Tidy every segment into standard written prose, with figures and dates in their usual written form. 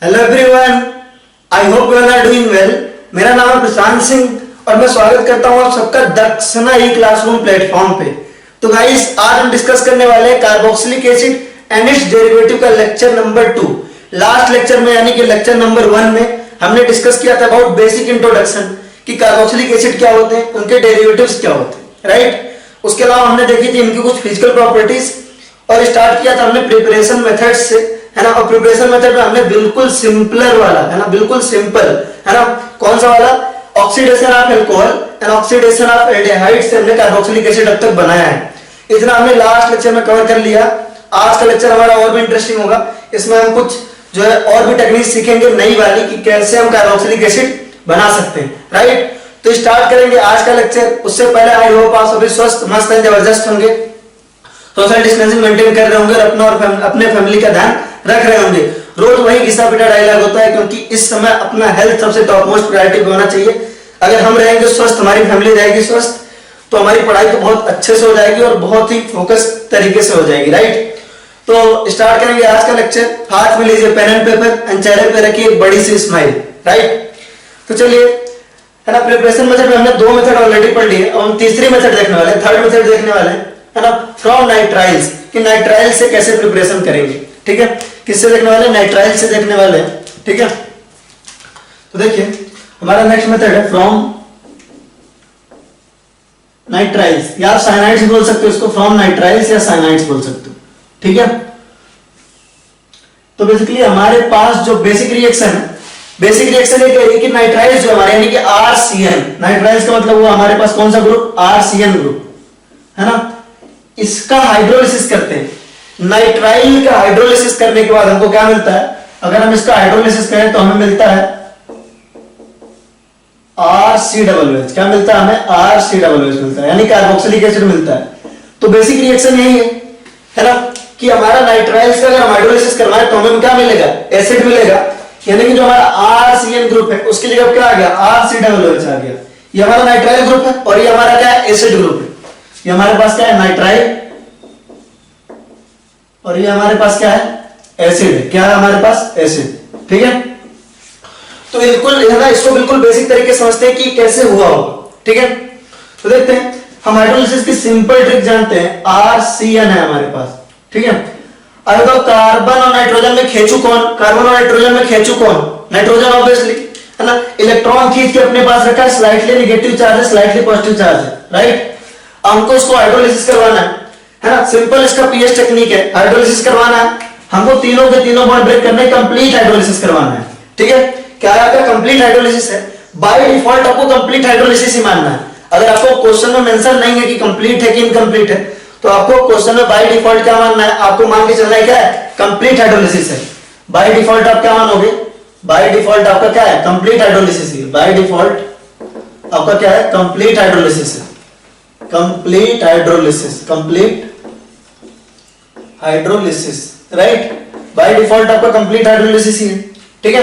Hello everyone, I hope you are doing well. मेरा नाम है प्रशांत सिंह और मैं स्वागत करता हूं आप सबका दक्षिणा ई क्लासरूम प्लेटफॉर्म पे। तो गाइस, आज हम डिस्कस करने वाले हैं carboxylic acid and it's derivative का लेक्चर नंबर 2। लास्ट लेक्चर में यानी कि लेक्चर नंबर 1 में हमने डिस्कस किया था अबाउट बेसिक इंट्रोडक्शन कि कार्बोक्सिलिक एसिड क्या होते हैं, उनके डेरिवेटिव्स क्या होते हैं, राइट। उसके अलावा हमने देखी थी इनकी कुछ फिजिकल प्रॉपर्टीज और स्टार्ट किया था हमने प्रिपरेशन मेथड से, है ना। और प्रिपरेशन मेथड में हमने बिल्कुल सिंपलर वाला, है ना, बिल्कुल सिंपल, है ना, कौन सा वाला, oxidation of alcohol and oxidation of aldehyde से हमने कार्बोक्सिलिक एसिड अब तक बनाया है। इतना हमने लास्ट लेक्चर में कवर कर लिया। आज का लेक्चर हमारा और भी इंटरेस्टिंग होगा। इसमें हम कुछ जो है और भी टेक्निक सीखेंगे नई वाली कि कैसे हम कार्बोक्सिलिक एसिड बना सकते हैं, राइट। तो स्टार्ट करेंगे आज का लेक्चर। उससे पहले आई होप आप सभी स्वस्थ, मस्त एंड जबरदस्त होंगे, सोशल डिस्टेंसिंग मेंटेन कर रहे होंगे और अपने फैमिली का ध्यान रख रहे होंगे। रोज वही घिसा पिटा डायलॉग होता है क्योंकि इस समय अपना हेल्थ सबसे टॉप मोस्ट प्रायोरिटी पे होना चाहिए। अगर हम रहेंगे स्वस्थ, हमारी फैमिली रहेगी स्वस्थ, तो हमारी पढ़ाई तो बहुत अच्छे से हो जाएगी और बहुत ही फोकस तरीके से हो जाएगी, राइट। तो स्टार्ट करेंगे आज का लेक्चर। हाथ में लीजिए पेन एंड पेपर एंड चेहरे पे रखिए एक बड़ी सी स्माइल, राइट। तो चलिए, है ना, प्रिपरेशन मेथड में हमने 2 मेथड ऑलरेडी पढ़ लिए। अब हम तीसरी मेथड देखने वाले हैं, थर्ड मेथड देखने वाले हैं, है ना, फ्रॉम नाइट्राइल्स, कि नाइट्राइल से कैसे प्रिपरेशन करेंगे, ठीक है। किससे देखने वाले हैं? नाइट्राइल से देखने वाले हैं, ठीक है। तो देखिए हमारा नेक्स्ट मेथड है फ्रॉम नाइट्राइल्स, या आप साइनाइड्स बोल सकते हो इसको, फ्रॉम नाइट्राइल्स या साइनाइड्स बोल सकते हो, ठीक है। तो बेसिकली हमारे पास जो बेसिक रिएक्शन है, बेसिक रिएक्शन ये कह रही है कि नाइट्राइल्स जो हमारे यानी कि RCN, नाइट्राइल्स का मतलब वो हमारे पास कौन सा ग्रुप, RCN ग्रुप, है ना। इसका हाइड्रोलिसिस करते हैं। नाइट्राइल का हाइड्रोलिसिस करने के बाद हमको क्या मिलता है? अगर हम इसका हाइड्रोलिसिस करें तो हमें मिलता है RCOOH। क्या मिलता है हमें? RCOOH मिलता है, यानी कार्बोक्सिलिक एसिड मिलता है। तो बेसिक रिएक्शन यही है ना, कि हमारा नाइट्राइल्स का अगर हम हाइड्रोलिसिस करवाएं तो हमें क्या मिलेगा? एसिड मिलेगा। यानी कि जो हमारा RCN ग्रुप है उसकी जगह क्या आ गया? RCOOH आ गया। ये हमारा नाइट्राइल ग्रुप है और ये हमारा क्या है? एसिड ग्रुप है। ये हमारे पास क्या है? नाइट्राइल, और ये हमारे पास क्या है? एसिड है। क्या है हमारे पास? एसिड, ठीक है। तो बिल्कुल, है ना, इसको बिल्कुल बेसिक तरीके समझते हैं कि कैसे हुआ होगा, ठीक है। तो देखते हैं, हम हाइड्रोलिसिस की सिंपल ट्रिक जानते हैं। RCN है हमारे पास, ठीक है। अब तो कार्बन और नाइट्रोजन में खींचू कौन? कार्बन और नाइट्रोजन में खींचू कौन? नाइट्रोजन, ऑब्वियसली, है ना। इलेक्ट्रॉन खींच के अपने पास रखा है, स्लाइटली नेगेटिव चार्ज है, स्लाइटली पॉजिटिव चार्ज है, राइट। हमको इसको हाइड्रोलिसिस करवाना है ना। सिंपल इसका पीएच टेक्निक है। हाइड्रोलिसिस करवाना है हमको, तीनों के तीनों बॉन्ड ब्रेक करने, कंप्लीट हाइड्रोलिसिस करवाना है, ठीक है। क्या आपका कंप्लीट हाइड्रोलिसिस है? बाय डिफॉल्ट आपको कंप्लीट हाइड्रोलिसिस ही मानना है। अगर आपको क्वेश्चन में मेंशन नहीं है कि कंप्लीट है कि इनकम्प्लीट है, तो आपको क्वेश्चन में बाय डिफॉल्ट क्या मानना है? आपको मान के चलना है क्या है? कंप्लीट हाइड्रोलिसिस है। बाय डिफॉल्ट आप क्या मानोगे? बाय डिफॉल्ट आपका क्या है? कंप्लीट हाइड्रोलिसिस है। बाय डिफॉल्ट आपका क्या है? कंप्लीट हाइड्रोलिसिस है। Complete hydrolysis, complete hydrolysis, right. By default आपका कंप्लीट हाइड्रोलिसिस ही है, ठीक है।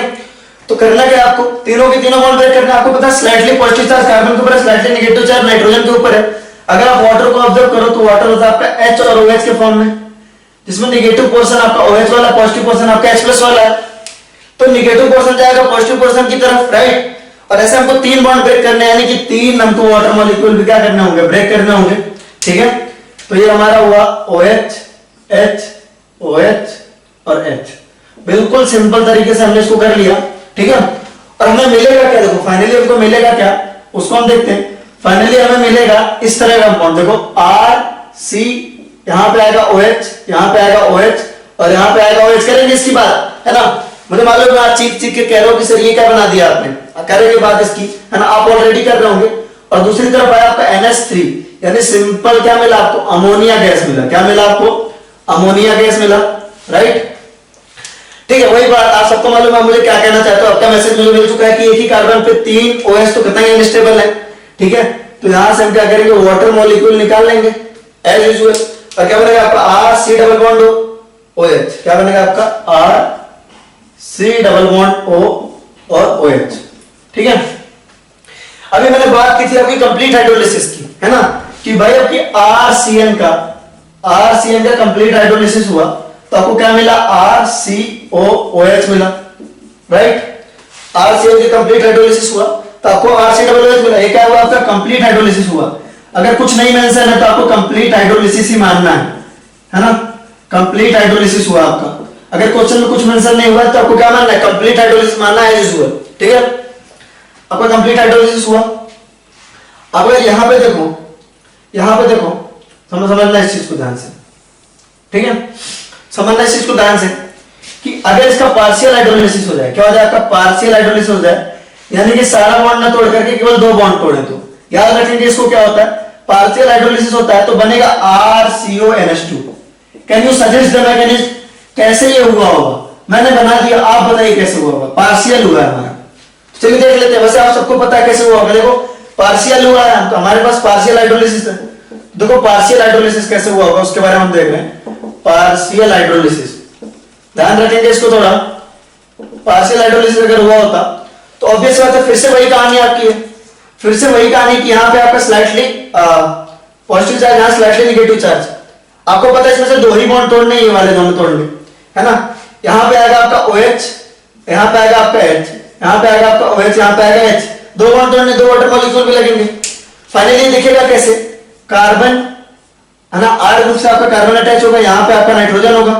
तो करना क्या आपको? तीनों के तीनों बॉन्ड ब्रेक करना। आपको पता है स्लाइटली पॉजिटिव चार्ज कार्बन के ऊपर है, स्लाइटली नेगेटिव चार्ज नाइट्रोजन के ऊपर है। अगर आप वाटर को ऑब्जर्व करो तो वाटर होता है आपका H और OH के फॉर्म में, जिसमें नेगेटिव पोर्शन आपका OH वाला, पॉजिटिव पोर्शन आपका H+ वाला है। तो नेगेटिव पोर्शन जाएगा पॉजिटिव पोर्शन की तरफ, राइट। और ऐसे हमको 3 बॉन्ड ब्रेक करने हैं, यानी कि 3 हमको वाटर मॉलिक्यूल भी क्या करने होंगे? ब्रेक करने होंगे, ठीक है। तो ये हमारा हुआ OH, H, OH और H। बिल्कुल सिंपल तरीके से हमने इसको कर लिया, ठीक है। और हमें मिलेगा क्या? देखो फाइनली हमको मिलेगा क्या, उसको हम देखते हैं। फाइनली हमें मिलेगा इस तरह का कंपाउंड, देखो RC, यहां पे आएगा OH, यहां पे आएगा OH और यहां पे आएगा OH। करेंगे इसकी बात, है ना। मुझे मालूम है आप चीख चीख के कह रहे हो कि सर ये क्या बना दिया आपने, करेंगे बात इसकी, है ना। आप ऑलरेडी कर रहे होंगे। और दूसरी तरफ आया आपका NH3, यानी सिंपल क्या मिला आपको? अमोनिया गैस मिला। क्या मिला आपको? अमोनिया गैस मिला, राइट, ठीक है। वही बात आप सबको मालूम है। मुझे क्या कहना चाहते हो? आपका मैसेज मुझे मिल चुका है कि एक ही कार्बन पे 3 OH तो कितना ही अनस्टेबल है, ठीक है। तो यहां से हम क्या करेंगे? वाटर मॉलिक्यूल निकाल लेंगे एज यूजुअल। और क्या बनेगा आपका? RC double bond OH। क्या बनेगा आपका? RC डबल बॉन्ड O और OH, ठीक है। अभी मैंने बात की थी आपकी कंप्लीट हाइड्रोलिसिस की, है ना, कि भाई आपकी RCN का कंप्लीट हाइड्रोलिसिस हुआ तो आपको क्या मिला? RCOOH मिला, राइट। RCl की कंप्लीट हाइड्रोलिसिस हुआ तो आपको RCOOH मिला, ये क्या हुआ आपका कंप्लीट हाइड्रोलिसिस हुआ। अगर कुछ नहीं मेंशन है तो आपको कंप्लीट हाइड्रोलिसिस ही मानना है ना, कंप्लीट हाइड्रोलिसिस हुआ आपका। अगर क्वेश्चन में कुछ मेंशन नहीं हुआ तो आपको क्या मानना है, कंप्लीट हाइड्रोलिसिस मानना है एज यूजुअल, ठीक है। आपका कंप्लीट हाइड्रोलिसिस हुआ। अब अगर यहां पे देखो समझना इस चीज को ध्यान से, ठीक है, समझना इस चीज को ध्यान से कि अगर इसका पार्शियल हाइड्रोलिसिस हो जाए, क्या हो जाए आपका पार्शियल हाइड्रोलिसिस हो जाए, यानी कि सारा बॉन्ड ना तोड़ करके केवल 2 बॉन्ड तोड़े, तो याद रखेंगे इसको क्या होता है, पार्शियल हाइड्रोलिसिस होता है तो बनेगा RCONH2। Can you suggest the mechanism, कैसे ये हुआ होगा, मैंने बना दिया, आप बताइए कैसे हुआ होगा, पार्शियल हुआ है हमारा। चलिए देख लेते हैं, वैसे आप सबको पता है कैसे हुआ होगा। देखो पार्शियल हुआ है तो हमारे पास पार्शियल हाइड्रोलिसिस है। देखो पार्शियल हाइड्रोलिसिस कैसे हुआ होगा उसके बारे में हम देख रहे हैं। पार्शियल हाइड्रोलिसिस, ध्यान रखेंगे इसको थोड़ा। पार्शियल हाइड्रोलिसिस अगर हुआ होता तो ऑब्वियस बात है फिर से वही कहानी आपकी है, फिर से वही कहानी कि यहाँ पे आपका स्लाइटली पॉजिटिव चार्ज, यहाँ स्लाइटली नेगेटिव चार्ज। आपको पता है इसमें से 2 ही बॉन्ड तोड़ने, ये वाले दोनों तोड़ने, है ना। यहाँ पे आएगा आपका OH, यहाँ पे आएगा आपका H, यहाँ पे आएगा आपका OH, यहाँ पे आएगा H, 2 बॉन्ड तोड़ने, 2 वाटर मॉलिक्यूल भी लगेंगे। फाइनली दिखेगा कैसे, कार्बन, है ना, R ग्रुप से आपका कार्बन अटैच होगा, यहाँ पे आपका नाइट्रोजन होगा,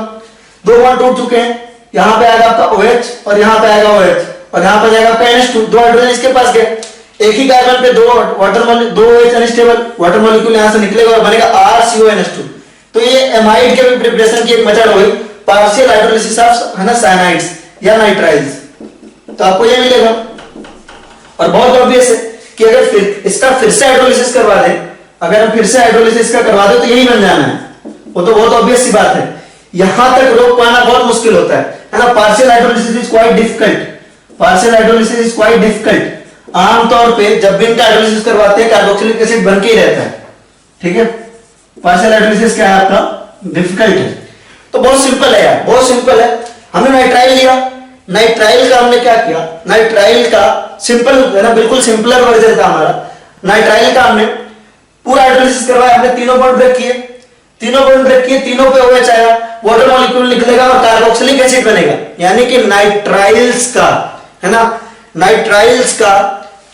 2 बॉन्ड टूट चुके हैं, यहाँ पे आएगा आपका OH और यहाँ पे आएगा OH और यहाँ पे जाएगा आपका NH2, 2 हाइड्रोजन इसके पास गए। एक ही कार्बन पे 2 water molecule, 2 OH unstable water molecule यहाँ से निकलेगा और बनेगा RCONH2। तो ये एमाइड के प्रिपरेशन की एक मेथड हो गई, पार्शियल हाइड्रोलिसिस ऑफ, है ना, साइनाइड्स या नाइट्राइल्स। तो आपको ये मिलेगा। और बहुत ऑब्वियस है कि अगर फिर इसका फिर से हाइड्रोलिसिस करवा दे, अगर हम फिर से हाइड्रोलिसिस का करवा दे तो यही बन जाना है, वो तो बहुत ऑब्वियस सी बात है। यहां तक रोक पाना बहुत मुश्किल होता है ना। Partial hydrolysis is quite difficult, partial hydrolysis is quite difficult. आमतौर पे जब भी इनका हाइड्रोलिसिस करवाते हैं कार्बोक्सिलिक एसिड बन के ही रहता है, ठीक है। पार्शियल हाइड्रोलिसिस क्या है आपका, डिफिकल्ट है। तो बहुत सिंपल है यार, बहुत सिंपल है। हमने नाइट्राइल लिया, नाइट्राइल का हमने क्या किया, नाइट्राइल का सिंपल है ना, बिल्कुल सिंपलर वर्जन था हमारा। नाइट्राइल का हमने पूरा हाइड्रोलिसिस करवाया, हमने तीनों बॉन्ड ब्रेक किए, तीनों बॉन्ड ब्रेक किए, तीनों पे OH आया, वाटर मॉलिक्यूल निकलेगा और कार्बोक्सिलिक एसिड बनेगा। यानी कि नाइट्राइल्स का, है ना, नाइट्राइल्स का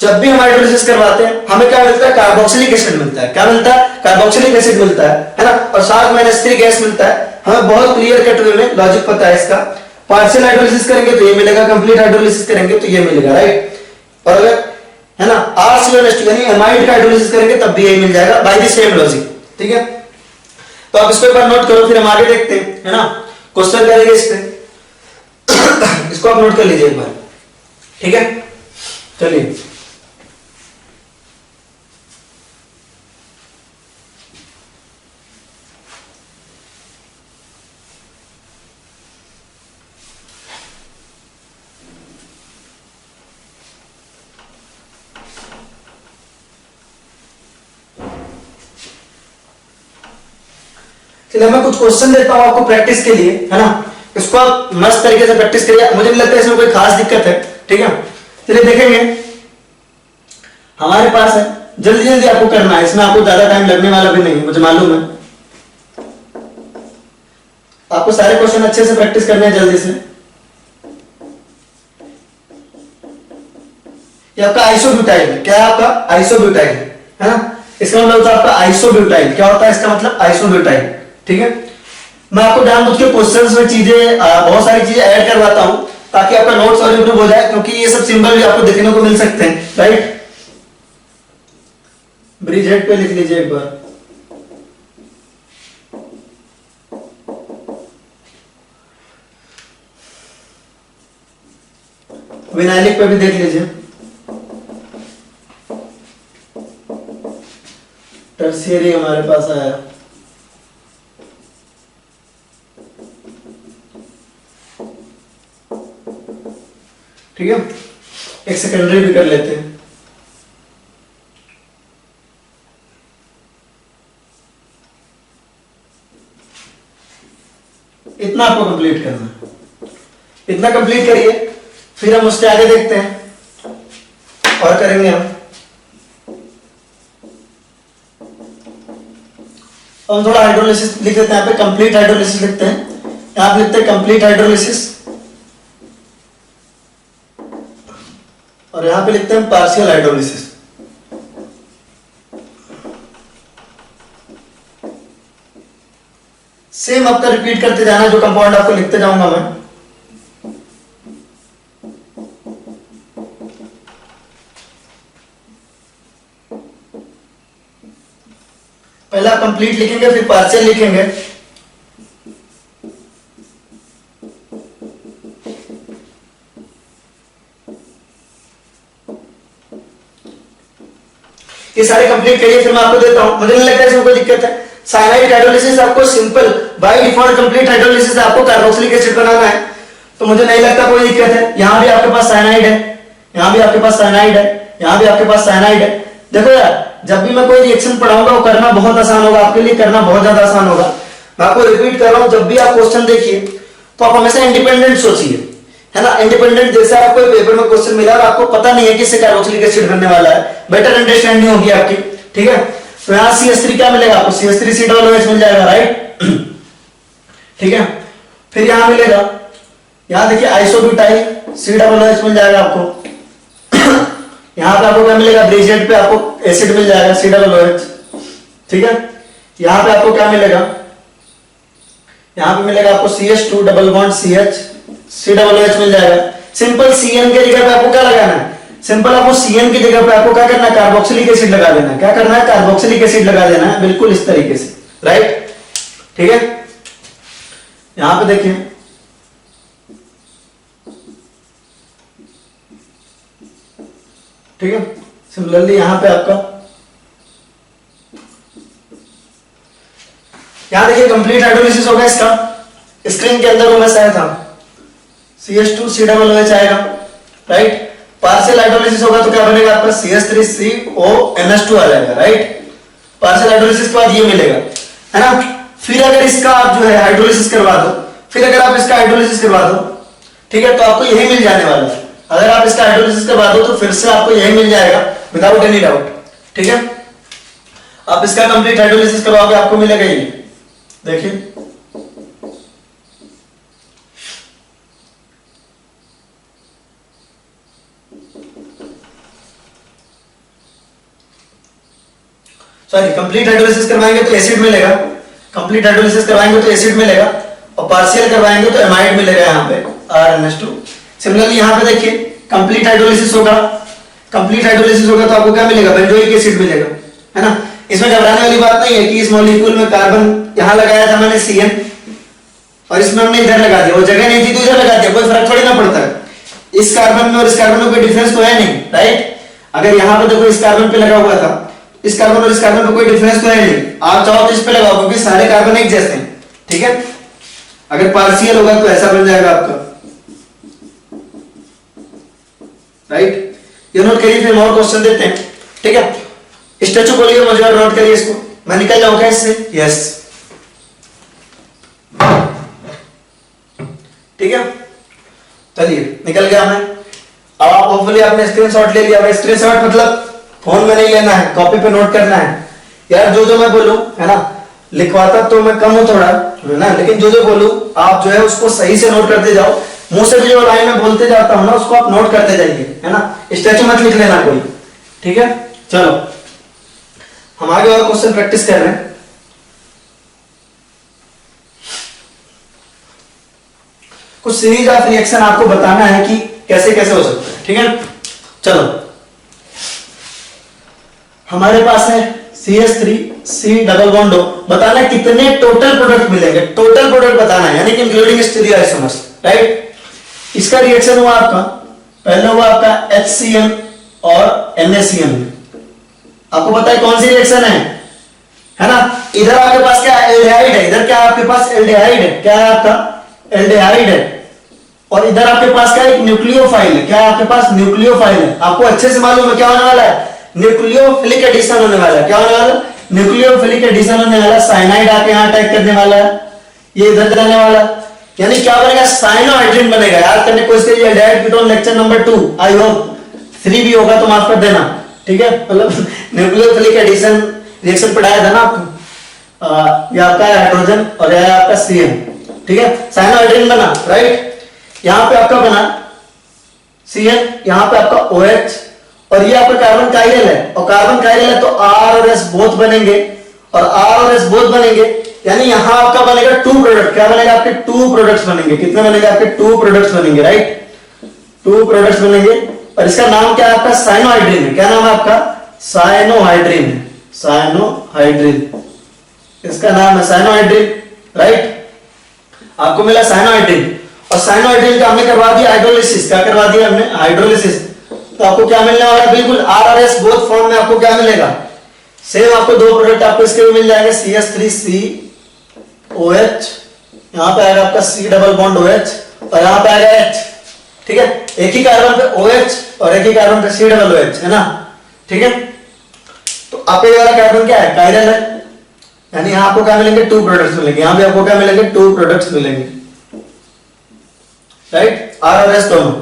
जब भी हम हाइड्रोलिसिस करवाते हैं हमें क्या मिलता है, कार्बोक्सिलिक एसिड मिलता है। क्या मिलता है, कार्बोक्सिलिक एसिड मिलता है ना, और साथ में NH3 गैस मिलता है। हमें बहुत क्लियर कट वे में लॉजिक पता है इसका। पार्शियल हाइड्रोलिसिस करेंगे तो ये मिलेगा, कंप्लीट हाइड्रोलिसिस करेंगे तो ये मिलेगा, राइट। और अगर, है ना, RCONH2 यानी एमाइड का हाइड्रोलिसिस करेंगे तब भी यही मिल जाएगा बाय द सेम लॉजिक, ठीक है। तो आप इसको एक बार नोट करो, फिर हम आगे देखते हैं, है ना, क्वेश्चन करेंगे इस पे। इसको आप नोट कर लीजिए एक बार, ठीक है। चलिए मैं कुछ क्वेश्चन देता हूं आपको प्रैक्टिस के लिए, है ना। इसको आप मस्त तरीके से प्रैक्टिस करिए, मुझे नहीं लगता है इसमें कोई खास दिक्कत है, ठीक है। चलिए देखेंगे, हमारे पास है, जल्दी जल्दी आपको करना है, इसमें आपको ज्यादा टाइम लगने वाला भी नहीं है, मुझे मालूम है। आपको सारे क्वेश्चन अच्छे से प्रैक्टिस करने हैं जल्दी से। ये आपका आइसोब्यूटाइल है, क्या है आपका, आइसोब्यूटाइल, है ना। इसका मतलब होता है आपका आइसोब्यूटाइल। क्या होता है इसका मतलब, आइसोब्यूटाइल, ठीक है। मैं आपको जानबूझ के क्वेश्चंस में चीजें, बहुत सारी चीजें ऐड करवाता हूं ताकि आपका नोट्स और इंप्रूव हो जाए, क्योंकि ये सब सिंबल भी आपको देखने को मिल सकते हैं, राइट। ब्रिजेट पे लिख लीजिए एक बार, विनाइलिक पे भी देख लीजिए, टर्शियरी हमारे पास आया, ठीक है। एक सेकेंडरी भी कर लेते हैं। इतना आपको कंप्लीट करना है, इतना कंप्लीट करिए, फिर हम उसके आगे देखते हैं और करेंगे हम थोड़ा हाइड्रोलिसिस लिख देते हैं, यहाँ पे कंप्लीट हाइड्रोलिसिस लिखते हैं, यहाँ पे लिखते हैं कंप्लीट हाइड्रोलिसिस। और यहां पे लिखते हैं पार्शियल हाइड्रोलिसिस। सेम आपका रिपीट करते जाना, जो कंपाउंड आपको लिखते जाऊंगा मैं। पहले आप कंप्लीट लिखेंगे, फिर पार्शियल लिखेंगे। ये सारे कंप्लीट करिए, फिर मैं आपको देता हूं। मुझे नहीं लगता इसमें कोई दिक्कत है। साइनाइड हाइड्रोलिसिस आपको simple by default complete hydrolysis आपको कार्बोक्सिलिक एसिड बनाना है, तो मुझे नहीं लगता कोई दिक्कत है। यहां भी आपके पास साइनाइड है, यहां भी आपके पास साइनाइड है, यहां भी आपके पास साइनाइड है। देखो यार, जब भी मैं कोई रिएक्शन पढ़ाऊंगा वो करना बहुत आसान होगा आपके लिए, करना बहुत ज्यादा आसान होगा। मैं आपको रिपीट कर रहा हूं, जब भी आप क्वेश्चन देखिए तो आप हमेशा इंडिपेंडेंट सोचिए, है ना। इंडिपेंडेंट जैसे आपको पेपर में क्वेश्चन मिला और आपको पता नहीं है कि इससे कार्बोक्सिलिक एसिड बनने वाला है, बेटर अंडरस्टैंडिंग होगी आपकी, ठीक है। तो यहां CH3 क्या मिलेगा आपको, CH3COOH मिल जाएगा, राइट, ठीक है। फिर यहां मिलेगा, यहां देखिए आइसोब्यूटाइल COOH मिल जाएगा आपको। यहां पे आपको क्या मिलेगा, ब्रिजेट पे आपको एसिड मिल जाएगा COOH, ठीक है। यहां पे आपको क्या मिलेगा, यहां पे मिलेगा आपको CH2 double bond CH COOH मिल जाएगा। सिंपल CN के जगह पे आपको क्या लगाना है, सिंपल आपको CN की जगह पे आपको क्या करना है, कार्बोक्सिलिक एसिड लगा देना है। क्या करना है, कार्बोक्सिलिक एसिड लगा देना है, बिल्कुल इस तरीके से, राइट, ठीक है। यहां पे देखिए, ठीक है। सिमिलरली यहां पे आपका, यहां देखिए कंप्लीट हाइड्रोलिसिस होगा इसका। स्क्रीन के अंदर वो मैं सही था, CH2COOH आएगा, राइट। पार्शियल हाइड्रोलिसिस होगा तो क्या बनेगा आपका, CH3CONH2 आ जाएगा, राइट। पार्शियल हाइड्रोलिसिस के बाद ये मिलेगा, है ना। फिर अगर इसका आप जो है हाइड्रोलिसिस करवा दो, फिर अगर आप इसका हाइड्रोलिसिस करवा दो, ठीक है, तो आपको यही मिल जाने वाला है। अगर आप इसका हाइड्रोलिसिस करवा दो तो फिर से आपको यही मिल जाएगा विदाउट एनी डाउट, ठीक है। आप इसका कंप्लीट हाइड्रोलिसिस करवाओगे, आपको मिलेगा ये, देखिए, सॉरी, कंप्लीट हाइड्रोलिसिस करवाएंगे तो एसिड मिलेगा, कंप्लीट हाइड्रोलिसिस करवाएंगे तो एसिड मिलेगा, और पार्शियल करवाएंगे तो एमाइड मिलेगा यहाँ पे RNH2। सिमिलरली यहाँ पे देखिए कंप्लीट हाइड्रोलिसिस होगा, कंप्लीट हाइड्रोलिसिस होगा तो आपको क्या मिलेगा, बेंजोइक एसिड मिलेगा, है ना। इसमें घबराने वाली बात नहीं है कि इस मॉलिक्यूल में कार्बन यहाँ लगाया था मैंने CN, और इसमें हमने इधर लगा दिया, वो जगह नहीं थी तो इधर लगा दिया, कोई फर्क थोड़ी ना पड़ता है। इस कार्बन में और इस कार्बन में कोई डिफरेंस तो है नहीं, राइट। अगर यहाँ पे देखो इस कार्बन पे लगा हुआ था, इस कार्बन और इस कार्बन पे कोई डिफरेंस तो है नहीं, आप चाहो तो इस पे लगाओ क्योंकि सारे कार्बन एक जैसे हैं, ठीक है। अगर पार्शियल होगा तो ऐसा बन जाएगा आपका, राइट। ये नोट करिए, फिर और क्वेश्चन देते हैं, ठीक है। स्टैचू बोलिए, मुझे नोट करिए इसको, मैं निकल जाऊंगा इससे, यस, ठीक है। चलिए निकल गया मैं। अब आप होपफुली आपने स्क्रीनशॉट ले लिया। स्क्रीनशॉट मतलब फोन में नहीं लेना है, कॉपी पे नोट करना है। यार जो जो मैं बोलूं, है ना, लिखवाता तो मैं कम हूं थोड़ा, है ना, लेकिन जो जो बोलूं आप जो है उसको सही से नोट करते जाओ। मुंह से भी जो लाइन में बोलते जाता हूं ना, उसको आप नोट करते जाइए, है ना। स्टैचू मत लिख लेना कोई, ठीक है। चलो हम आगे और क्वेश्चन प्रैक्टिस कर रहे हैं। कुछ सीरीज ऑफ रिएक्शन आपको बताना है कि कैसे कैसे हो सकता है, ठीक है। चलो हमारे पास है CH3C डबल बॉन्ड O, बताना है कितने टोटल प्रोडक्ट मिलेंगे, टोटल प्रोडक्ट बताना है, यानी कि इंक्लूडिंग स्टीरियोआइसोमर्स, राइट। इसका रिएक्शन हुआ आपका, पहले हुआ आपका HCl और NaCl। आपको पता है कौन सी रिएक्शन है ना। इधर आपके पास क्या एल्डिहाइड है, इधर क्या आपके पास एल्डिहाइड है, क्या है आपका एल्डिहाइड है, और इधर आपके पास क्या एक न्यूक्लियोफाइल है, क्या है आपके पास न्यूक्लियोफाइल है। आपको अच्छे से मालूम है क्या होने वाला है, न्यूक्लियोफिलिक एडिशन होने वाला है। क्या होने वाला है, न्यूक्लियोफिलिक एडिशन होने वाला है। साइनाइड आके यहाँ अटैक करने वाला है, ये इधर जाने वाला, यानी क्या बनेगा, साइनोहाइड्रिन बनेगा। याद करने की कोशिश करिए, aldehyde ketone lecture number 2, I hope 3 भी होगा तो माफ कर देना, ठीक है। मतलब न्यूक्लियोफिलिक एडिशन रिएक्शन पढ़ाया था ना आपको, ये आपका हाइड्रोजन और यह आपका CN, ठीक है। साइनोहाइड्रिन बना, राइट। यहां पे आपका बना CN, यहाँ पे आपका OH, और ये आपका कार्बन काइरल है, और कार्बन काइरल है तो R और S बोथ बनेंगे, और R और S बोथ बनेंगे, यानी यहाँ आपका बनेगा 2 प्रोडक्ट। क्या बनेगा? आपके 2 प्रोडक्ट्स बनेंगे। कितने बनेंगे? आपके 2 प्रोडक्ट्स बनेंगे, राइट? 2 प्रोडक्ट्स बनेंगे, और इसका नाम क्या है? आपका साइनोहाइड्रिन है। क्या नाम है आपका? साइनोहाइड्रिन है, साइनोहाइड्रिन, इसका नाम है साइनोहाइड्रिन, राइट? आपको मिला साइनोहाइड्रिन, और साइनोहाइड्रिन का हमने करवा दिया हाइड्रोलिसिस। क्या करवा दिया हमने? हाइड्रोलिसिस। तो आपको क्या मिलने वाला है? बिल्कुल R और S बोथ फॉर्म में आपको क्या मिलेगा? सेम आपको 2 प्रोडक्ट आपको इसके भी मिल जाएंगे, CH3COH, यहाँ पे आएगा आपका C डबल बॉन्ड OH, और यहाँ पे आएगा H, ठीक है? एक ही कार्बन पे OH और एक ही कार्बन पे C डबल OH, है ना? ठीक है? तो आपका ये वाला कार्बन क्या है? काइरल है, यानी यहाँ आपको क्या मिलेंगे? 2 प्रोडक्ट्स मिलेंगे। यहाँ भी आपको क्या मिलेंगे? 2 प्रोडक्ट्स मिलेंगे, राइट? R और S दोनों,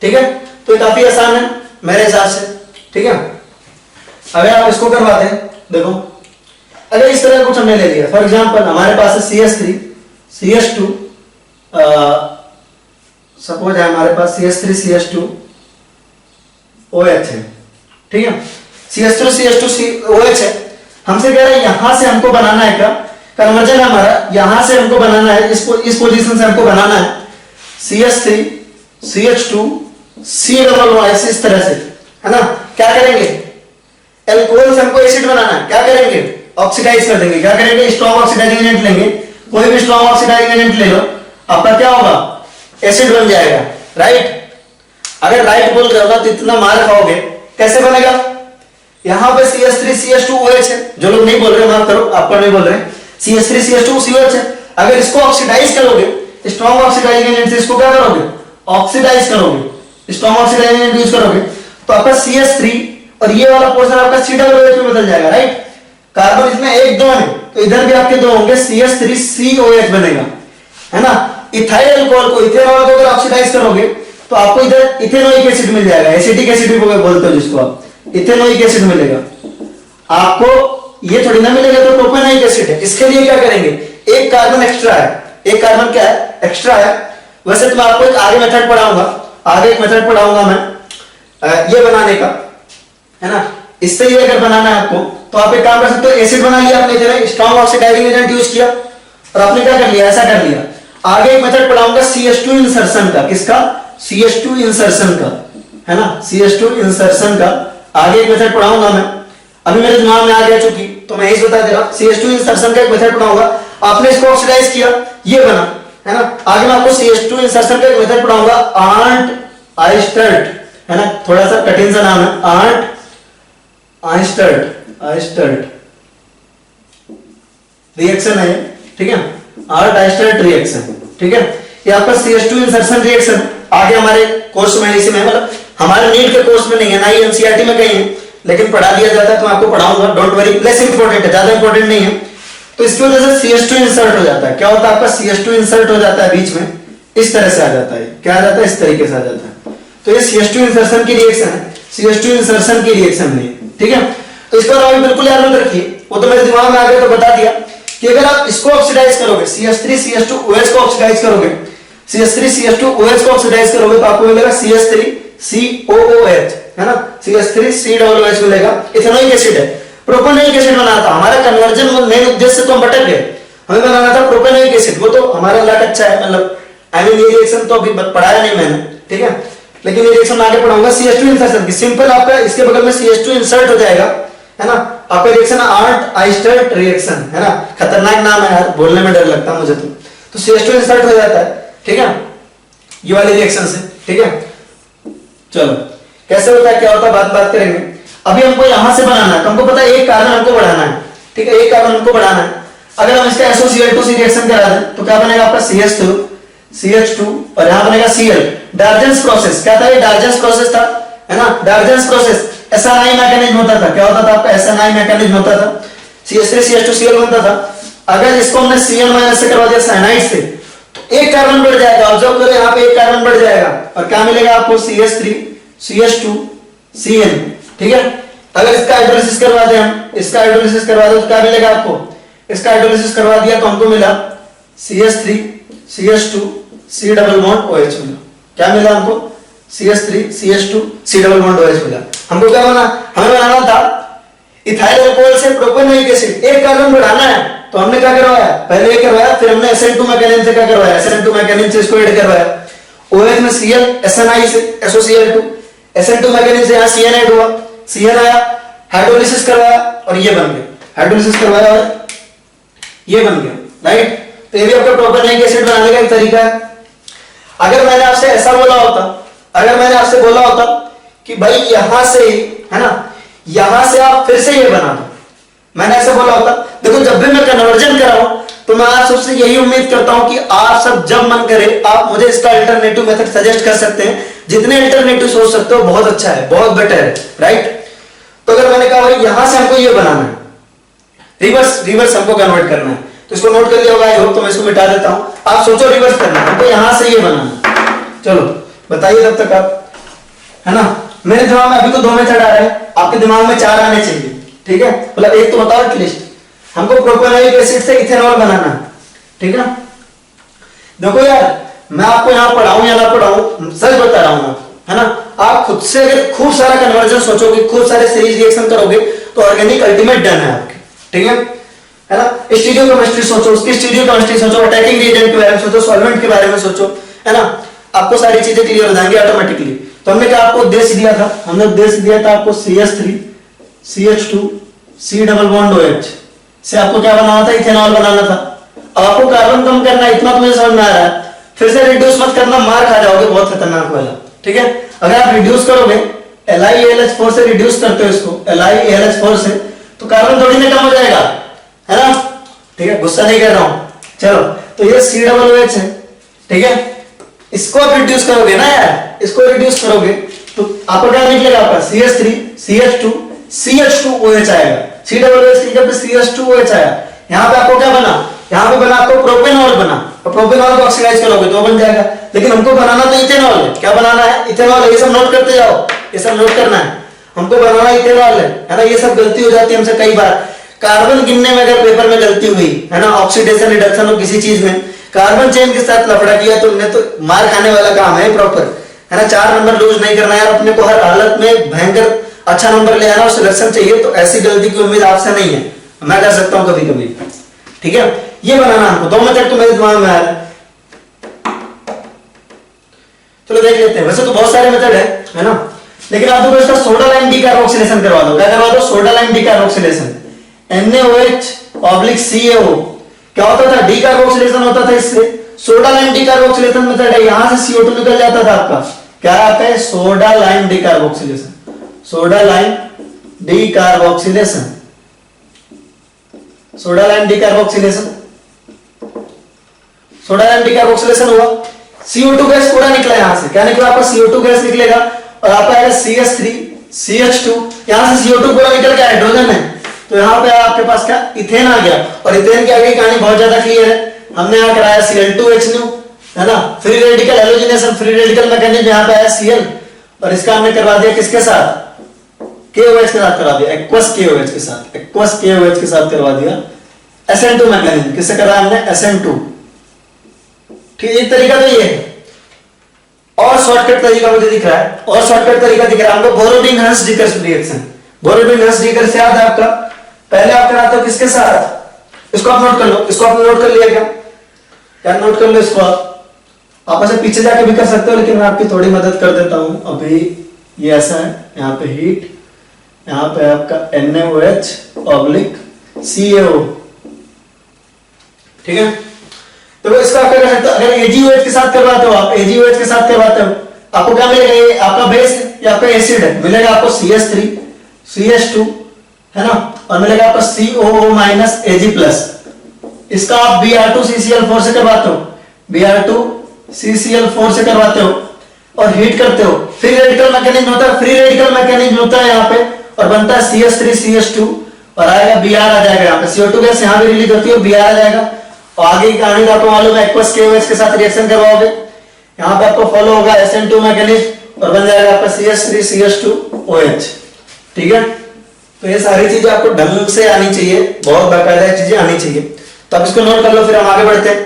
ठीक है? तो ये काफी आसान है मेरे हिसाब से, ठीक है? अगर आप इसको करवाते हैं, देखो अगर इस तरह कुछ हमने ले लिया, फॉर एग्जांपल हमारे पास है CH3 CH2, सपोज है हमारे पास CH3 CH2 OH है, ठीक है? CH3 CH2 OH है, हमसे कह रहा है यहां से हमको बनाना है, क्या कन्वर्जन है हमारा, यहां से हमको बनाना है, इस पोजीशन से हमको बनाना है CH3 CH2 C double OH, इस तरह से, है ना? क्या करेंगे? एल्कोहल से हमको एसिड बनाना है, क्या करेंगे? ऑक्सीडाइज कर देंगे। क्या करेंगे? स्ट्रॉन्ग ऑक्सीडाइजिंग एजेंट लेंगे, कोई भी स्ट्रॉन्ग ऑक्सीडाइजिंग एजेंट ले लो, आपका क्या होगा? एसिड बन जाएगा, राइट? अगर राइट बोल रहे हो ना तो इतना मार खाओगे। कैसे बनेगा? यहां पे CH3 CH2 OH है, जो लोग नहीं बोल रहे माफ करो, आपको नहीं बोल रहे, CH3 CH2 COH है। अगर इसको ऑक्सीडाइज करोगे, स्ट्रॉन्ग ऑक्सीडाइजिंग एजेंट से इसको क्या करोगे? ऑक्सीडाइज करोगे, स्ट्रॉन्ग ऑक्सीडाइजिंग एजेंट यूज करोगे, तो आपका CH3 और ये वाला पोर्शन आपका C डबल OH में बदल जाएगा, राइट? कार्बन इसमें 1 2 है, तो इधर भी आपके 2 होंगे, CH3 COH बनेगा, है ना? इथाइल अल्कोहल को, इथेनॉल को अगर ऑक्सीडाइज करोगे तो आपको इधर इथेनोइक एसिड मिल जाएगा, एसिटिक एसिड भी बोलते हो जिसको आप, इथेनोइक एसिड मिलेगा आपको। ये थोड़ी ना मिलेगा तो प्रोपेनोइक एसिड है। इसके लिए क्या करेंगे? एक कार्बन एक्स्ट्रा है, एक कार्बन क्या है? एक्स्ट्रा है। वैसे तो मैं आपको एक आगे मेथड पढ़ाऊंगा, आगे एक मेथड पढ़ाऊंगा मैं ये बनाने का, है ना? इससे ये अगर बनाना है आपको तो आप एक काम कर सकते हो, एसिड बना लिया आपने, जरा स्ट्रॉन्ग ऑक्सीडाइजिंग एजेंट यूज किया और आपने क्या कर लिया? ऐसा कर लिया। आगे एक मेथड पढ़ाऊंगा CH2 इंसर्शन का, किसका? CH2 इंसर्शन का, है ना? CH2 इंसर्शन का आगे एक मेथड पढ़ाऊंगा मैं, अभी मेरे दिमाग में आ गया चूंकि, तो मैं यही बता दे रहा हूं। CH2 इंसर्शन का एक मेथड पढ़ाऊंगा, आपने इसको ऑक्सीडाइज किया, ये बना, है ना? आगे मैं आपको CH2 इंसर्शन का एक मेथड पढ़ाऊंगा, आर्नट आइस्टर्ट, है ना? थोड़ा सा कठिन सा नाम है, आर्नट आइस्टर्ट रिएक्शन है, ठीक है? आर्नट आइस्टर्ट रिएक्शन, ठीक है? ये आपका CH2 इंसर्शन रिएक्शन आगे हमारे कोर्स में इसी में, मतलब हमारे नीट के कोर्स में नहीं है, ना ही NCERT में कहीं है, लेकिन पढ़ा दिया जाता है तो मैं आपको पढ़ाऊंगा, डोंट वरी, लेस इंपॉर्टेंट है, ज्यादा इंपॉर्टेंट नहीं है। तो इसकी वजह से CH2 इंसर्ट हो जाता है। क्या होता है? आपका CH2 इंसर्ट हो जाता है बीच में, इस तरह से आ जाता है। क्या आ जाता है? इस तरीके से आ जाता है। तो ये CH2 इंसर्शन की रिएक्शन है, CH2 इंसर्शन की रिएक्शन नहीं, ठीक है? तो इसको आप बिल्कुल याद मत रखिए, वो तो मेरे दिमाग में आ गया तो बता दिया कि अगर आप इसको ऑक्सीडाइज करोगे, CH3 CH2 OH को ऑक्सीडाइज करोगे, CH3 CH2 OH को ऑक्सीडाइज करोगे तो आपको मिलेगा CH3 COOH, है ना? CH3 C डबल OH मिलेगा, इथेनोइक एसिड है। प्रोपेनोइक एसिड बनाना था हमारा कन्वर्जन मेन उद्देश्य, तो हम भटक गए, हमें बनाना था प्रोपेनोइक एसिड, वो तो हमारा लक अच्छा है, मतलब आई मीन ये रिएक्शन तो अभी पढ़ाया नहीं मैंने, ठीक है? लेकिन ये रिएक्शन आगे पढ़ाऊंगा CH2 इंसर्शन की, सिंपल आपका इसके बगल में CH2 इंसर्ट हो जाएगा, है ना? आपका रिएक्शन आर्नट आइस्टर्ट रिएक्शन, है ना? खतरनाक नाम है यार, बोलने में डर लगता है मुझे तो CH2 इंसर्ट हो जाता है, ठीक है? ये वाली रिएक्शन से, ठीक है? चलो कैसे होता है, क्या होता है, बात करेंगे। अभी हमको यहां से बनाना है, तो हमको पता है एक कार्बन हमको बढ़ाना है, ठीक है? एक कार्बन हमको बढ़ाना है। अगर हम इसका SOCl2 रिएक्शन करा दें तो क्या बनेगा? आपका CH2 और यहां बनेगा Cl। डार्जेंस प्रोसेस क्या था? ये डार्जेंस प्रोसेस था, है ना? डार्जेंस प्रोसेस SNI मैकेनिज्म होता था। क्या होता था? आपका SNI मैकेनिज्म होता था, CH3 CH2 Cl बनता था। अगर इसको हमने Cl- से करवा दिया साइनाइड से, तो एक कार्बन बढ़ जाएगा, ऑब्जर्व करो यहाँ पे एक कार्बन बढ़ जाएगा, और क्या मिलेगा आपको? CH3 CH2 Cn, ठीक है? अगर इसका हाइड्रोलिसिस करवा दें हम, इसका हाइड्रोलिसिस करवा दो तो क्या मिलेगा आपको? इसका हाइड्रोलिसिस करवा दिया तो हमको मिला CH3 CH2 C double bond OH मिला। क्या मिला हमको? CH3 CH2 C double bond OH मिला। हमको क्या बना, हमें बनाना था इथाइल अल्कोहल से प्रोपेनोइक एसिड, एक कार्बन बढ़ाना है, तो हमने क्या करवाया, पहले ये करवाया, फिर हमने SN2 मैकेनिज्म से क्या करवाया, SN2 मैकेनिज्म से इसको ऐड करवाया, OH में Cl SNI से SOCl2, SN2 मैकेनिज्म से यहाँ CN ऐड हुआ, CN आया, हाइड्रोलिसिस करवाया और ये बन गया, हाइड्रोलिसिस करवाया और ये बन गया, राइट। तो ये भी आपका प्रोपेनोइक एसिड बनाने का एक तरीका है। अगर मैंने आपसे ऐसा बोला होता, अगर मैंने आपसे बोला होता कि भाई यहां से, है ना, यहां से आप फिर से ये बना दो, मैंने ऐसे बोला होता, देखो जब भी मैं कन्वर्जन कराऊं तो मैं आप सबसे यही उम्मीद करता हूं कि आप सब जब मन करे आप मुझे इसका अल्टरनेटिव मेथड सजेस्ट कर सकते हैं, जितने अल्टरनेटिव सोच सकते हो बहुत अच्छा है, बहुत बेटर है, राइट। तो अगर मैंने कहा भाई यहां से हमको ये बनाना है, रिवर्स हमको कन्वर्ट करना है, तो इसको नोट कर लिया होगा, आई होप, तो मैं इसको मिटा देता हूं, आप सोचो रिवर्स करना है हमको, यहां से ये बनाना, चलो बताइए तब तक आप, है ना। मेरे दिमाग में अभी तो 2 मेथड आ रहे हैं, आपके दिमाग में 4 आने चाहिए, ठीक है, मतलब एक तो बताओ एटलीस्ट, हमको प्रोपेनोइक एसिड से इथेनॉल बनाना है, ठीक है। देखो यार, मैं आपको यहां पढ़ाऊं या ना पढ़ाऊं, सच बता रहा हूं आपको, है ना, आप खुद से अगर खूब सारा कन्वर्जन सोचोगे, खूब सारे सीरीज रिएक्शन करोगे, तो ऑर्गेनिक अल्टीमेट डन है आपके, ठीक है ना। स्टीरियोकेमिस्ट्री सोचो, उसकी स्टीरियोकेमिस्ट्री सोचो, अटैकिंग रिएजेंट के बारे में सोचो, सॉल्वेंट के बारे में सोचो, है ना, आपको सारी चीजें क्लियर हो जाएंगी ऑटोमेटिकली। तो हमने क्या आपको उद्देश्य दिया था, हमने उद्देश्य दिया था आपको CH3 CH2 C double bond OH से आपको क्या बनाना था, इथेनॉल बनाना था। अब आपको कार्बन कम करना है, इतना तो मुझे समझ में आ रहा है, फिर से रिड्यूस मत करना, मार खा जाओगे बहुत खतरनाक वाला, ठीक है। अगर आप रिड्यूस करोगे, LiAlH4 से रिड्यूस करते हो इसको, LiAlH4 से, तो कार्बन थोड़ी ना कम हो जाएगा, है ना, ठीक है, गुस्सा नहीं कर रहा हूं, चलो। तो ये C डबल OH है, ठीक है, इसको आप रिड्यूस करोगे ना यार, इसको रिड्यूस करोगे तो आपको क्या निकलेगा, आपका CH3 CH2 CH2OH आएगा, C डबल OH की जगह पे CH2OH आया, यहां पे आपको क्या बना, यहां पे बना आपको प्रोपेनॉल बना, और प्रोपेनॉल को ऑक्सीडाइज करोगे तो बन जाएगा, लेकिन हमको बनाना तो इथेनॉल है। क्या बनाना है, इथेनॉल है, ये सब नोट करते जाओ, ये सब नोट करना है, हमको बनाना इथेनॉल है ना। ये सब गलती हो जाती है हमसे कई बार, कार्बन गिनने में अगर पेपर में गलती हुई, है ना, ऑक्सीडेशन रिडक्शन हो किसी चीज में, कार्बन चेन के साथ लफड़ा किया तो उन्हें तो मार खाने वाला काम है प्रॉपर, है ना। 4 नंबर लूज नहीं करना यार, अपने को हर हालत में भयंकर अच्छा नंबर ले आना और सिलेक्शन चाहिए, तो ऐसी गलती की उम्मीद आपसे नहीं है, मैं कर सकता हूं कभी कभी, ठीक है। ये बनाना हमको, 2 मेथड तो मेरे दिमाग में आ रहा है, चलो देख लेते हैं। वैसे तो बहुत सारे मेथड है ना, लेकिन आप देखो इसका सोडा लाइम डीकार्बोक्सिलेशन करवा दो, क्या करवा दो, सोडा लाइम डीकार्बोक्सिलेशन, NaOH/CaO, क्या होता था, डीकार्बोक्सिलेशन होता था इससे, सोडा लाइम डीकार्बोक्सिलेशन मेथड है, यहां से CO2 निकल जाता था आपका, क्या आता है, soda lime decarboxylation, soda lime decarboxylation, soda lime decarboxylation, soda lime decarboxylation हुआ, CO2 गैस पूरा निकला, यहां से क्या निकला आपका, CO2 गैस निकलेगा, और आपका आएगा CH3 CH2, यहां से CO2 पूरा निकल के हाइड्रोजन है, तो यहां पे आपके पास क्या, इथेन आ गया, और इथेन की आगे कहानी बहुत ज्यादा क्लियर है, हमने यहां कराया Cl2H, है ना, free radical halogenation, free radical mechanism, यहां पे आया Cl, और इसका हमने करवा दिया किसके साथ, KOH के साथ करवा दिया, एक्वस KOH के साथ, एक्वस KOH के साथ करवा दिया, SN2 मैकेनिज्म किससे कराया हमने, SN2, ठीक। एक तरीका तो ये है, और शॉर्टकट तरीका मुझे दिख रहा है, और शॉर्टकट तरीका दिख रहा है हमको, बोरोडीन-हंस-डीकर रिएक्शन, बोरोडीन-हंस-डीकर से याद है आपका, पहले आप कराते हो किसके साथ, इसको आप नोट कर लो, इसको आपने नोट कर लिया क्या, क्या नोट कर लो इसको, आप ऐसे पीछे जाके भी कर सकते हो, लेकिन मैं आपकी थोड़ी मदद कर देता हूं। अभी ये ऐसा है, यहाँ पे हीट, यहाँ पे आपका NaOH/CaO, ठीक है। तो इसका आप क्या कर सकते हो, अगर AgOH के साथ करवाते हो, आप AgOH के साथ करवाते हो, आपको क्या मिलेगा, ये आपका बेस या आपका एसिड है, मिलेगा आपको CH3 CH2, है ना, और मिलेगा आपका COO-Ag+, इसका आप Br2CCl4 से करवाते हो, Br2CCl4 से करवाते हो, और हीट करते हो, फ्री रेडिकल मैकेनिज्म होता है, फ्री रेडिकल मैकेनिज्म होता है यहाँ पे, और बनता है CH3 CH2, और आएगा Br आ जाएगा, यहाँ पे CO2 गैस यहाँ भी रिलीज होती है, Br आ जाएगा, और आगे की कहानी तो आपको मालूम है, एक्वस KOH के साथ रिएक्शन करवाओगे, यहाँ पे आपको फॉलो होगा SN2 मैकेनिज्म, और बन जाएगा आपका CH3 CH2OH, ठीक है। तो ये सारी चीजें आपको ढंग से आनी चाहिए, बहुत बाकायदा चीजें आनी चाहिए, तो आप इसको नोट कर लो, फिर हम आगे बढ़ते हैं।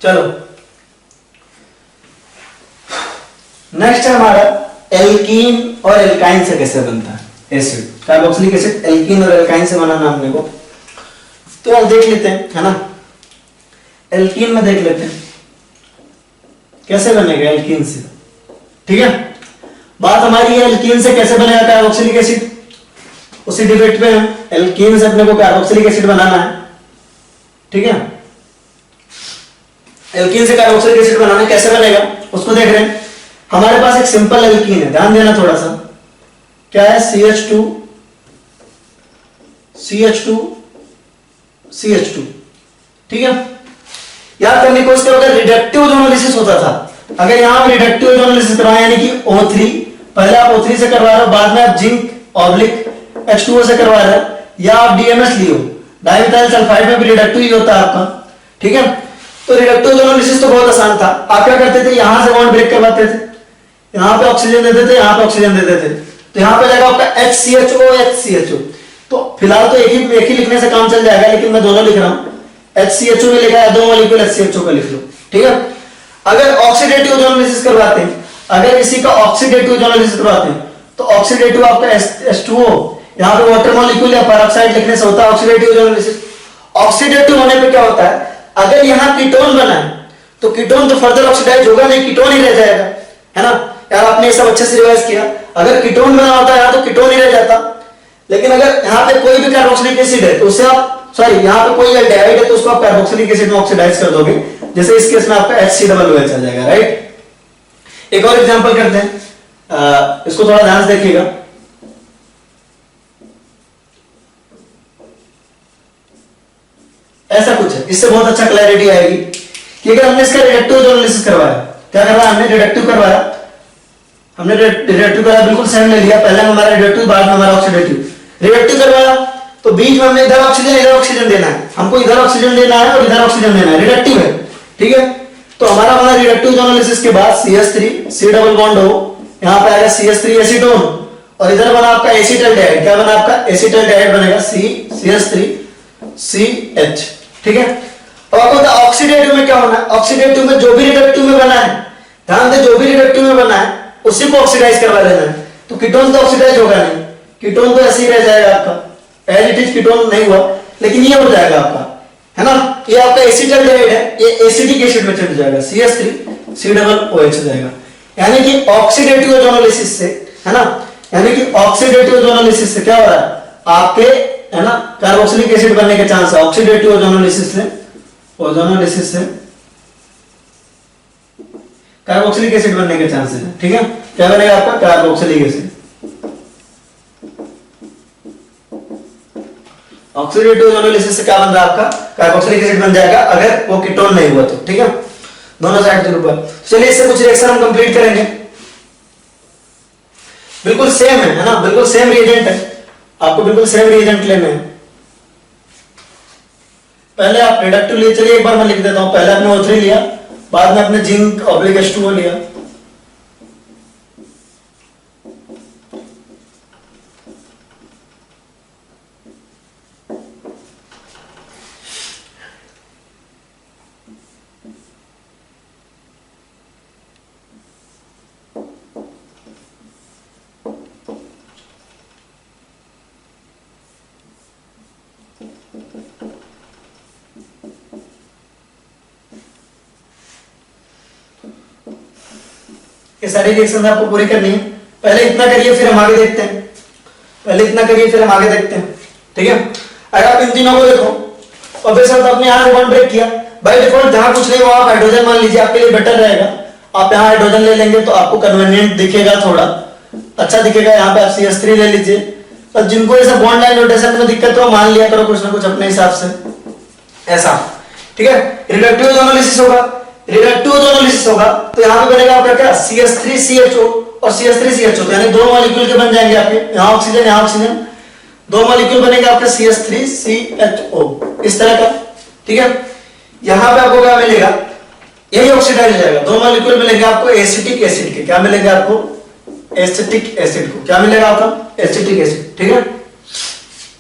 चलो नेक्स्ट है हमारा एल्कीन और एल्काइन से कैसे बनता है एसिड, कार्बोक्सिलिक एसिड एल्कीन और एल्काइन से बनाना हमने को। तो यार देख लेते हैं, है ना, एल्कीन में देख लेते हैं कैसे बनेगा एल्कीन से। ठीक है, बात हमारी है एल्कीन से कैसे बनेगा कार्बोक्सिलिक एसिड, उसी डिबेट में है। एल्कीन से अपने को कार्बोक्सिलिक एसिड बनाना है। ठीक है, एल्कीन से कार्बोक्सिलिक एसिड बनाना कैसे बनेगा उसको देख रहे हैं। हमारे पास एक सिंपल एल्कीन है, ध्यान देना थोड़ा सा, क्या है CH2 CH2 CH2। ठीक है, याद करने की कोशिश करो, अगर रिडक्टिव ओजोनोलिसिस होता था, अगर यहां पे रिडक्टिव ओजोनोलिसिस करवाया यानी कि O3, पहले आप O3 से करवा रहे हो, बाद में आप जिंक ऑब्लिक H2O से करवा रहे हो, या आप DMS लियो, डाइमिथाइल सल्फाइड में भी रिडक्टिव ही होता है आपका। ठीक है, तो रिडक्टिव ओजोनोलिसिस तो बहुत आसान था। आप क्या करते थे, यहां से बॉन्ड ब्रेक करवाते थे, यहां पे ऑक्सीजन देते थे, यहां पे ऑक्सीजन देते थे, तो यहां पे जाएगा आपका HCHO HCHO। तो फिलहाल तो एक ही लिखने से काम चल जाएगा, लेकिन मैं दोनों लिख रहा हूं, HCHO में लिखा है, दो मॉलिक्यूल HCHO का लिख लो। ठीक है, अगर ऑक्सीडेटिव ओजोनोलिसिस करवाते हैं, अगर इसी का ऑक्सीडेटिव ओजोनोलिसिस करवाते हैं, तो ऑक्सीडेटिव आपका H2O, यहां पे वाटर मॉलिक्यूल या पेरोक्साइड लिखने से होता है ऑक्सीडेटिव ओजोनोलिसिस। ऑक्सीडेटिव होने पे क्या होता है, अगर यहां कीटोन बना है तो कीटोन तो फर्दर ऑक्सीडाइज होगा नहीं, कीटोन ही रह जाएगा, है ना यार, आपने ये सब अच्छे से रिवाइज किया। अगर कीटोन बना होता है तो कीटोन ही रह जाता, लेकिन अगर यहां पे कोई भी कार्बोक्सिलिक एसिड है तो उससे आप यहां पे कोई एल्डिहाइड है तो उसको आप कार्बोक्सिलिक एसिड में ऑक्सीडाइज कर दोगे, जैसे इस केस में आपका HCOOH आ जाएगा, राइट। एक और एग्जांपल करते हैं, इसको थोड़ा ध्यान से देखिएगा। ऐसा कुछ है, इससे बहुत अच्छा क्लैरिटी आएगी कि अगर हमने इसका रिडक्टिव ओजोनोलिसिस करवाया, क्या करवाया हमने, रिडक्टिव करवाया, हमने रिडक्टिव कराया, बिल्कुल सेम ले लिया, पहले में हमारा रिडक्टिव, बाद में हमारा ऑक्सीडेटिव। रिडक्टिव करवाया तो बीच में हमने इधर ऑक्सीजन देना है, हमको इधर ऑक्सीजन देना है और इधर ऑक्सीजन देना है, रिडक्टिव है। ठीक है, तो हमारा बना रिडक्टिव ओजोनोलिसिस के बाद CH3 C डबल बॉन्ड हो, यहां पे आएगा CH3 एसीटोन, और इधर बना आपका एसिटल्डिहाइड, क्या बना आपका एसिटल्डिहाइड बनेगा CH3 CH। ठीक है, अब आपको ऑक्सीडेटिव में क्या होना है, ऑक्सीडेटिव में जो भी रिडक्टिव में बना है, ध्यान दे, जो भी रिडक्टिव में बना है उसी को ऑक्सीडाइज करवा देना है। तो कीटोन तो ऑक्सीडाइज होगा नहीं, कीटोन तो ऐसे ही रह जाएगा आपका, एज इट इज कीटोन नहीं हुआ, लेकिन ये हो जाएगा आपका, है ना, ये आपका एसिटल्डिहाइड है, ये एसिटिक एसिड में चढ़ जाएगा, CH3 C डबल OH हो जाएगा। यानी कि ऑक्सीडेटिव ओजोनोलिसिस से, है ना, यानी कि ऑक्सीडेटिव ओजोनोलिसिस से क्या हो रहा है आपके, है ना, कार्बोक्सिलिक एसिड बनने के चांस है। ऑक्सीडेटिव ओजोनोलिसिस से कार्बोक्सिलिक एसिड बनने के चांसेस है। ठीक है, क्या बनेगा आपका कार्बोक्सिलिक एसिड, ऑक्सीडेटिव ओजोनोलिसिस से क्या बन रहा है आपका कार्बोक्सिलिक एसिड बन जाएगा, अगर वो कीटोन नहीं हुआ तो। ठीक है, दोनों साइड के ऊपर। चलिए इससे कुछ रिएक्शन हम कंप्लीट करेंगे, बिल्कुल सेम है ना, बिल्कुल सेम रिएजेंट है, आपको बिल्कुल सेम रिएजेंट लेना है। पहले आप रिडक्टिव लिए, चलिए एक बार मैं लिख देता हूं, पहले आपने O3 लिया, बाद में आपने जिंक ऑब्लिक H2O लिया, ये सारी रिएक्शन आपको पूरी करनी है। पहले इतना करिए फिर हम आगे देखते हैं, पहले इतना करिए फिर हम आगे देखते हैं। ठीक है, अगर आप इन तीनों को देखो, ऑब्वियसली आपने यहां से बॉन्ड ब्रेक किया, बाय डिफॉल्ट जहां कुछ नहीं हुआ आप हाइड्रोजन मान लीजिए, आपके लिए बेटर रहेगा। आप यहां हाइड्रोजन ले लेंगे तो आपको कन्वीनियंट दिखेगा, थोड़ा अच्छा दिखेगा। यहां पे आप CH3 ले लीजिए, पर जिनको ऐसा बॉन्ड लाइन रोटेशन में दिक्कत हो मान लिया करो कुछ ना कुछ अपने हिसाब से, ऐसा। ठीक है, रिडक्टिव ओजोनोलिसिस होगा, रिडक्टिव ओजोनोलिसिस होगा तो यहां पे बनेगा आपका क्या CH3 CHO और CH3 CHO, तो यानी दो मॉलिक्यूल के बन जाएंगे आपके, यहां ऑक्सीजन, दो मॉलिक्यूल बनेंगे आपके CH3 CHO, इस तरह का। ठीक है, यहां पे आपको क्या मिलेगा, यही ऑक्सीडाइज हो जाएगा, दो मॉलिक्यूल मिलेंगे आपको एसिटिक एसिड के, क्या मिलेंगे आपको एसिटिक एसिड को, क्या मिलेगा आपका एसिटिक एसिड। ठीक है,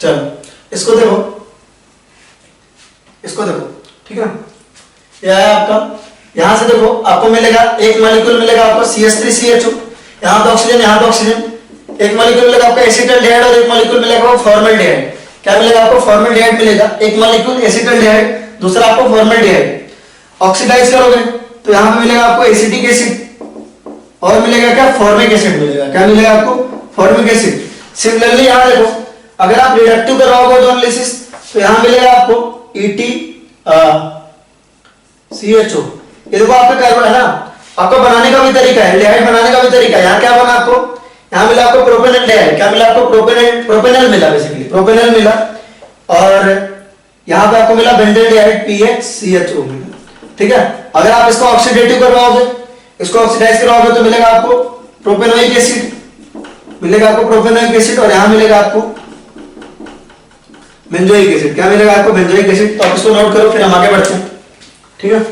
चलो इसको देखो, इसको देखो। ठीक है, यह है आपका यहां से देखो आपको मिलेगा एक मॉलिक्यूल मिलेगा आपको CH3CHO, यहां पे ऑक्सीजन, यहां पे ऑक्सीजन, एक मॉलिक्यूल मिलेगा आपको एसिटल्डिहाइड और एक मॉलिक्यूल मिलेगा फॉर्मल्डिहाइड। क्या मिलेगा आपको? फॉर्मल्डिहाइड मिलेगा, एक मॉलिक्यूल एसिटल्डिहाइड, दूसरा आपको फॉर्मल्डिहाइड। ऑक्सीडाइज करोगे तो यहां पे मिलेगा आपको एसिटिक एसिड और मिलेगा क्या? फॉर्मिक एसिड मिलेगा। क्या मिलेगा आपको? Formic acid. सिमिलरली यहां देखो अगर आप रिडक्टिव करवाओगे ओजोनोलिसिस तो यहां मिलेगा आपको EtCHO। ये देखो आपका कार्बन है ना, आपका बनाने का भी तरीका है, एल्डिहाइड बनाने का भी तरीका है। यहाँ क्या बना आपको? यहाँ मिला आपको प्रोपेनल्डिहाइड। क्या मिला आपको? प्रोपेनल मिला, बेसिकली प्रोपेनल मिला। और यहाँ पे आपको मिला बेंजल्डिहाइड PHCHO मिला। ठीक है, अगर आप इसको ऑक्सीडेटिव करवाओगे, इसको ऑक्सीडाइज करवाओगे तो मिलेगा आपको प्रोपेनोइक एसिड, मिलेगा आपको प्रोपेनोइक एसिड और यहां मिलेगा आपको बेंजोइक एसिड। क्या मिलेगा आपको? Benzoic acid. तो आप इसको नोट करो, फिर हम आगे बढ़ते हैं। ठीक है,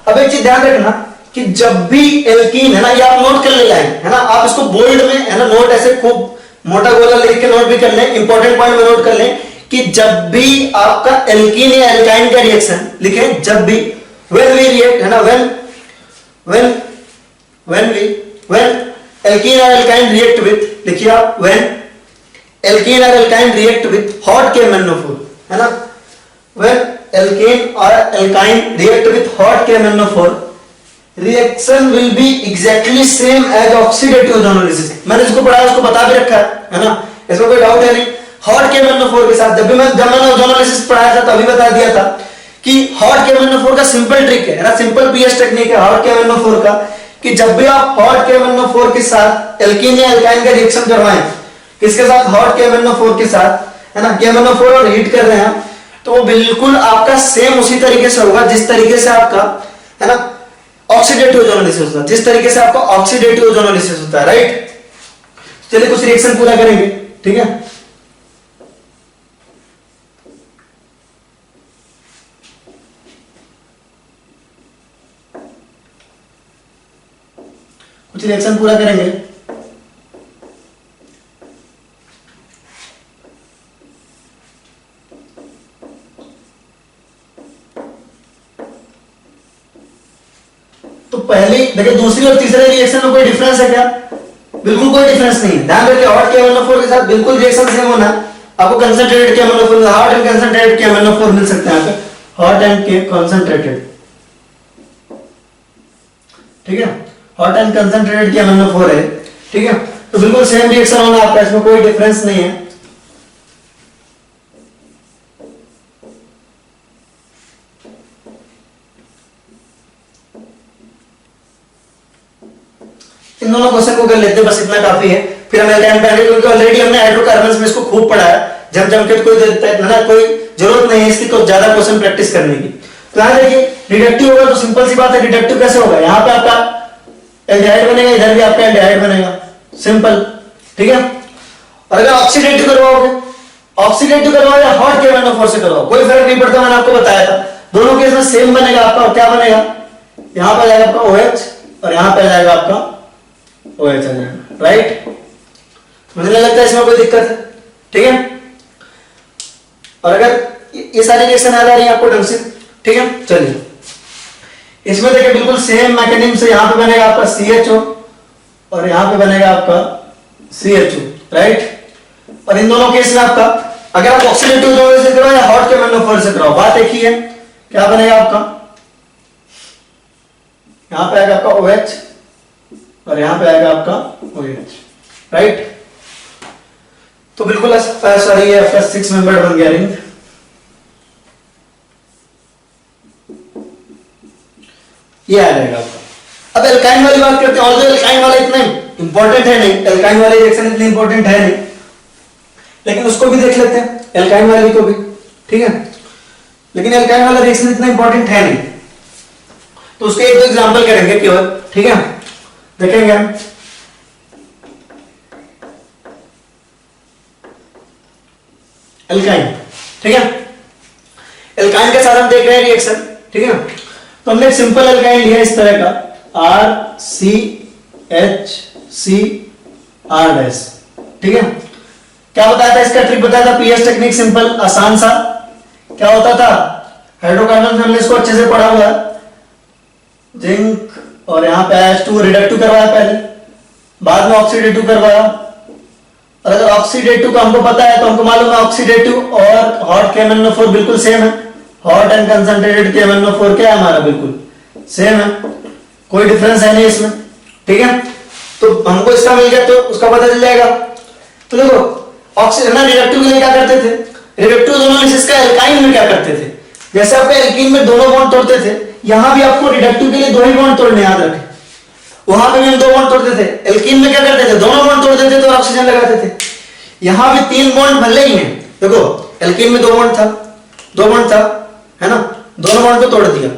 अब एक चीज ध्यान रखना कि जब भी एल्कीन है ना, ये आप नोट कर ले लाइन है ना, आप इसको बोल्ड में है ना नोट ऐसे खूब मोटा गोला लिख के नोट भी कर लें, इंपॉर्टेंट पॉइंट में नोट कर लें कि जब भी आपका एल्कीन या एल्काइन का रिएक्शन लिखे, जब भी व्हेन वी रिएक्ट है ना, व्हेन एल्कीन और एल्काइन रिएक्ट विथ, लिखिए आप व्हेन एल्कीन और alkyne react with hot KMnO4 है ना, व्हेन एल्केन और alkyne react with hot KMnO4 reaction will be exactly same as oxidative ozonolysis। मैंने इसको पढ़ा, उसको बता भी रखा है ना, इसमें कोई डाउट है नहीं। hot KMnO4 के साथ जब मैंने ओजोनोलिसिस पढ़ाया था तभी बता दिया था कि hot KMnO4 का सिंपल ट्रिक है ना, सिंपल पीएच टेक्निक है hot KMnO4 का, कि जब भी आप hot KMnO4 के साथ एल्कीन या एल्काइन का रिएक्शन करवाएं, किसके साथ? hot KMnO4 के साथ है ना, KMnO4 और हीट कर रहे हैं, तो वो बिल्कुल आपका सेम उसी तरीके से होगा जिस तरीके से आपका है ना ऑक्सीडेटिव ओजोनोलिसिस होता है, जिस तरीके से आपका ऑक्सीडेटिव ओजोनोलिसिस होता है, राइट। चलिए कुछ रिएक्शन पूरा करेंगे। ठीक है, कुछ रिएक्शन पूरा करेंगे। तो पहली देखिए, दूसरी और तीसरे रिएक्शन में कोई डिफरेंस है क्या? बिल्कुल कोई डिफरेंस नहीं है। ध्यान रखिए, हॉट KMnO4 के साथ बिल्कुल रिएक्शन सेम होना। आपको concentrated KMnO4, hot and concentrated KMnO4 मिल सकते हैं, यहाँ पे हॉट एंड कंसंट्रेटेड। ठीक है, हॉट एंड कंसंट्रेटेड KMnO4 है। ठीक है, तो बिल्कुल सेम रिएक्शन होना आपका, इसमें कोई डिफरेंस नहीं है। इन दोनों क्वेश्चन को कर लेते हैं, बस इतना काफी है, फिर हम एल्काइन पे आएंगे, क्योंकि ऑलरेडी हमने हाइड्रोकार्बन्स में इसको खूब पढ़ा है, जम जम के कोई ना कोई जरूरत नहीं है इसकी तो ज्यादा क्वेश्चन प्रैक्टिस करने की। तो यहां देखिए रिडक्टिव होगा तो सिंपल सी बात है, रिडक्टिव कैसे होगा? यहाँ पे आपका एल्डिहाइड बनेगा, इधर भी आपका एल्डिहाइड बनेगा, सिंपल। ठीक है, और अगर ऑक्सीडेटिव करवाओगे, ऑक्सीडेटिव करवाओ या हॉट KMnO4 से करवाओ, कोई फर्क नहीं पड़ता, मैंने आपको बताया था। दोनों केस में सेम बनेगा आपका, क्या बनेगा? यहाँ पे आ जाएगा आपका OH और यहाँ पे आ जाएगा आपका OH आ जाएगा, राइट। मुझे नहीं लगता इसमें कोई दिक्कत है। ठीक है, और अगर ये सारी रिएक्शन आ जा रही है आपको ढंग से, ठीक है, चलिए इसमें देखिए बिल्कुल सेम मैकेनिज्म से यहाँ पे बनेगा आपका CHO और यहाँ पे बनेगा आपका CHO, राइट। और इन दोनों केस में आपका अगर आप ऑक्सीडेटिव ओजोनोलिसिस से कराओ या हॉट KMnO4 से कराओ, बात एक ही है। क्या बनेगा आपका? यहां पे आएगा आपका OH और यहां पे आएगा आपका OH, राइट। तो बिल्कुल सॉरी ये आपका 6 मेंबर बन गया रिंग। ये आ जाएगा आपका। अब एल्काइन वाली बात करते हैं, और जो एल्काइन वाला इतना इंपॉर्टेंट है नहीं, एल्काइन वाली रिएक्शन इतनी इंपॉर्टेंट है नहीं, लेकिन उसको भी देख लेते हैं, एल्काइन वाली को भी। ठीक है, लेकिन एल्काइन वाला रिएक्शन इतना इंपॉर्टेंट है नहीं, तो उसके एक दो एग्जांपल करेंगे केवल। ठीक है, देखेंगे हम। एल्काइन, ठीक है, एल्काइन के साथ हम देख रहे हैं रिएक्शन। ठीक है, तो हमने एक सिंपल एल्काइन लिया इस तरह का RCHCR डैश। ठीक है, क्या बताया था, इसका ट्रिक बताया था, पीएस टेक्निक, सिंपल आसान सा। क्या होता था, हाइड्रोकार्बन फैमिलीज को अच्छे से पढ़ा हुआ है, जिंक और यहाँ पे H2 रिडक्टिव करवाया पहले, बाद में ऑक्सीडेटिव करवाया। और अगर ऑक्सीडेटिव का हमको पता है तो हमको मालूम है ऑक्सीडेटिव और हॉट KMnO4 बिल्कुल सेम है, हॉट एंड कंसंट्रेटेड KMnO4 क्या है हमारा, बिल्कुल सेम है, कोई डिफरेंस है नहीं इसमें, ठीक है। तो हमको इसका मिल गया तो उसका पता चल जाएगा। तो देखो ऑक्सीजन रिडक्टिव के लिए क्या करते थे, रिडक्टिव एनालिसिस का एल्काइन में क्या करते थे, जैसे आपके एल्कीन में दोनों बॉन्ड तोड़ते थे, यहां भी आपको रिडक्टिव के लिए दो ही बॉन्ड तोड़ने, याद रखें। वहां पे भी हम दो बॉन्ड तोड़ते थे, एल्कीन में क्या करते थे, दोनों बॉन्ड तोड़ देते थे और ऑक्सीजन लगाते थे। यहां भी तीन बॉन्ड भले ही हैं, देखो एल्कीन में दो बॉन्ड था, है ना, दोनों बॉन्ड को तोड़ दिया,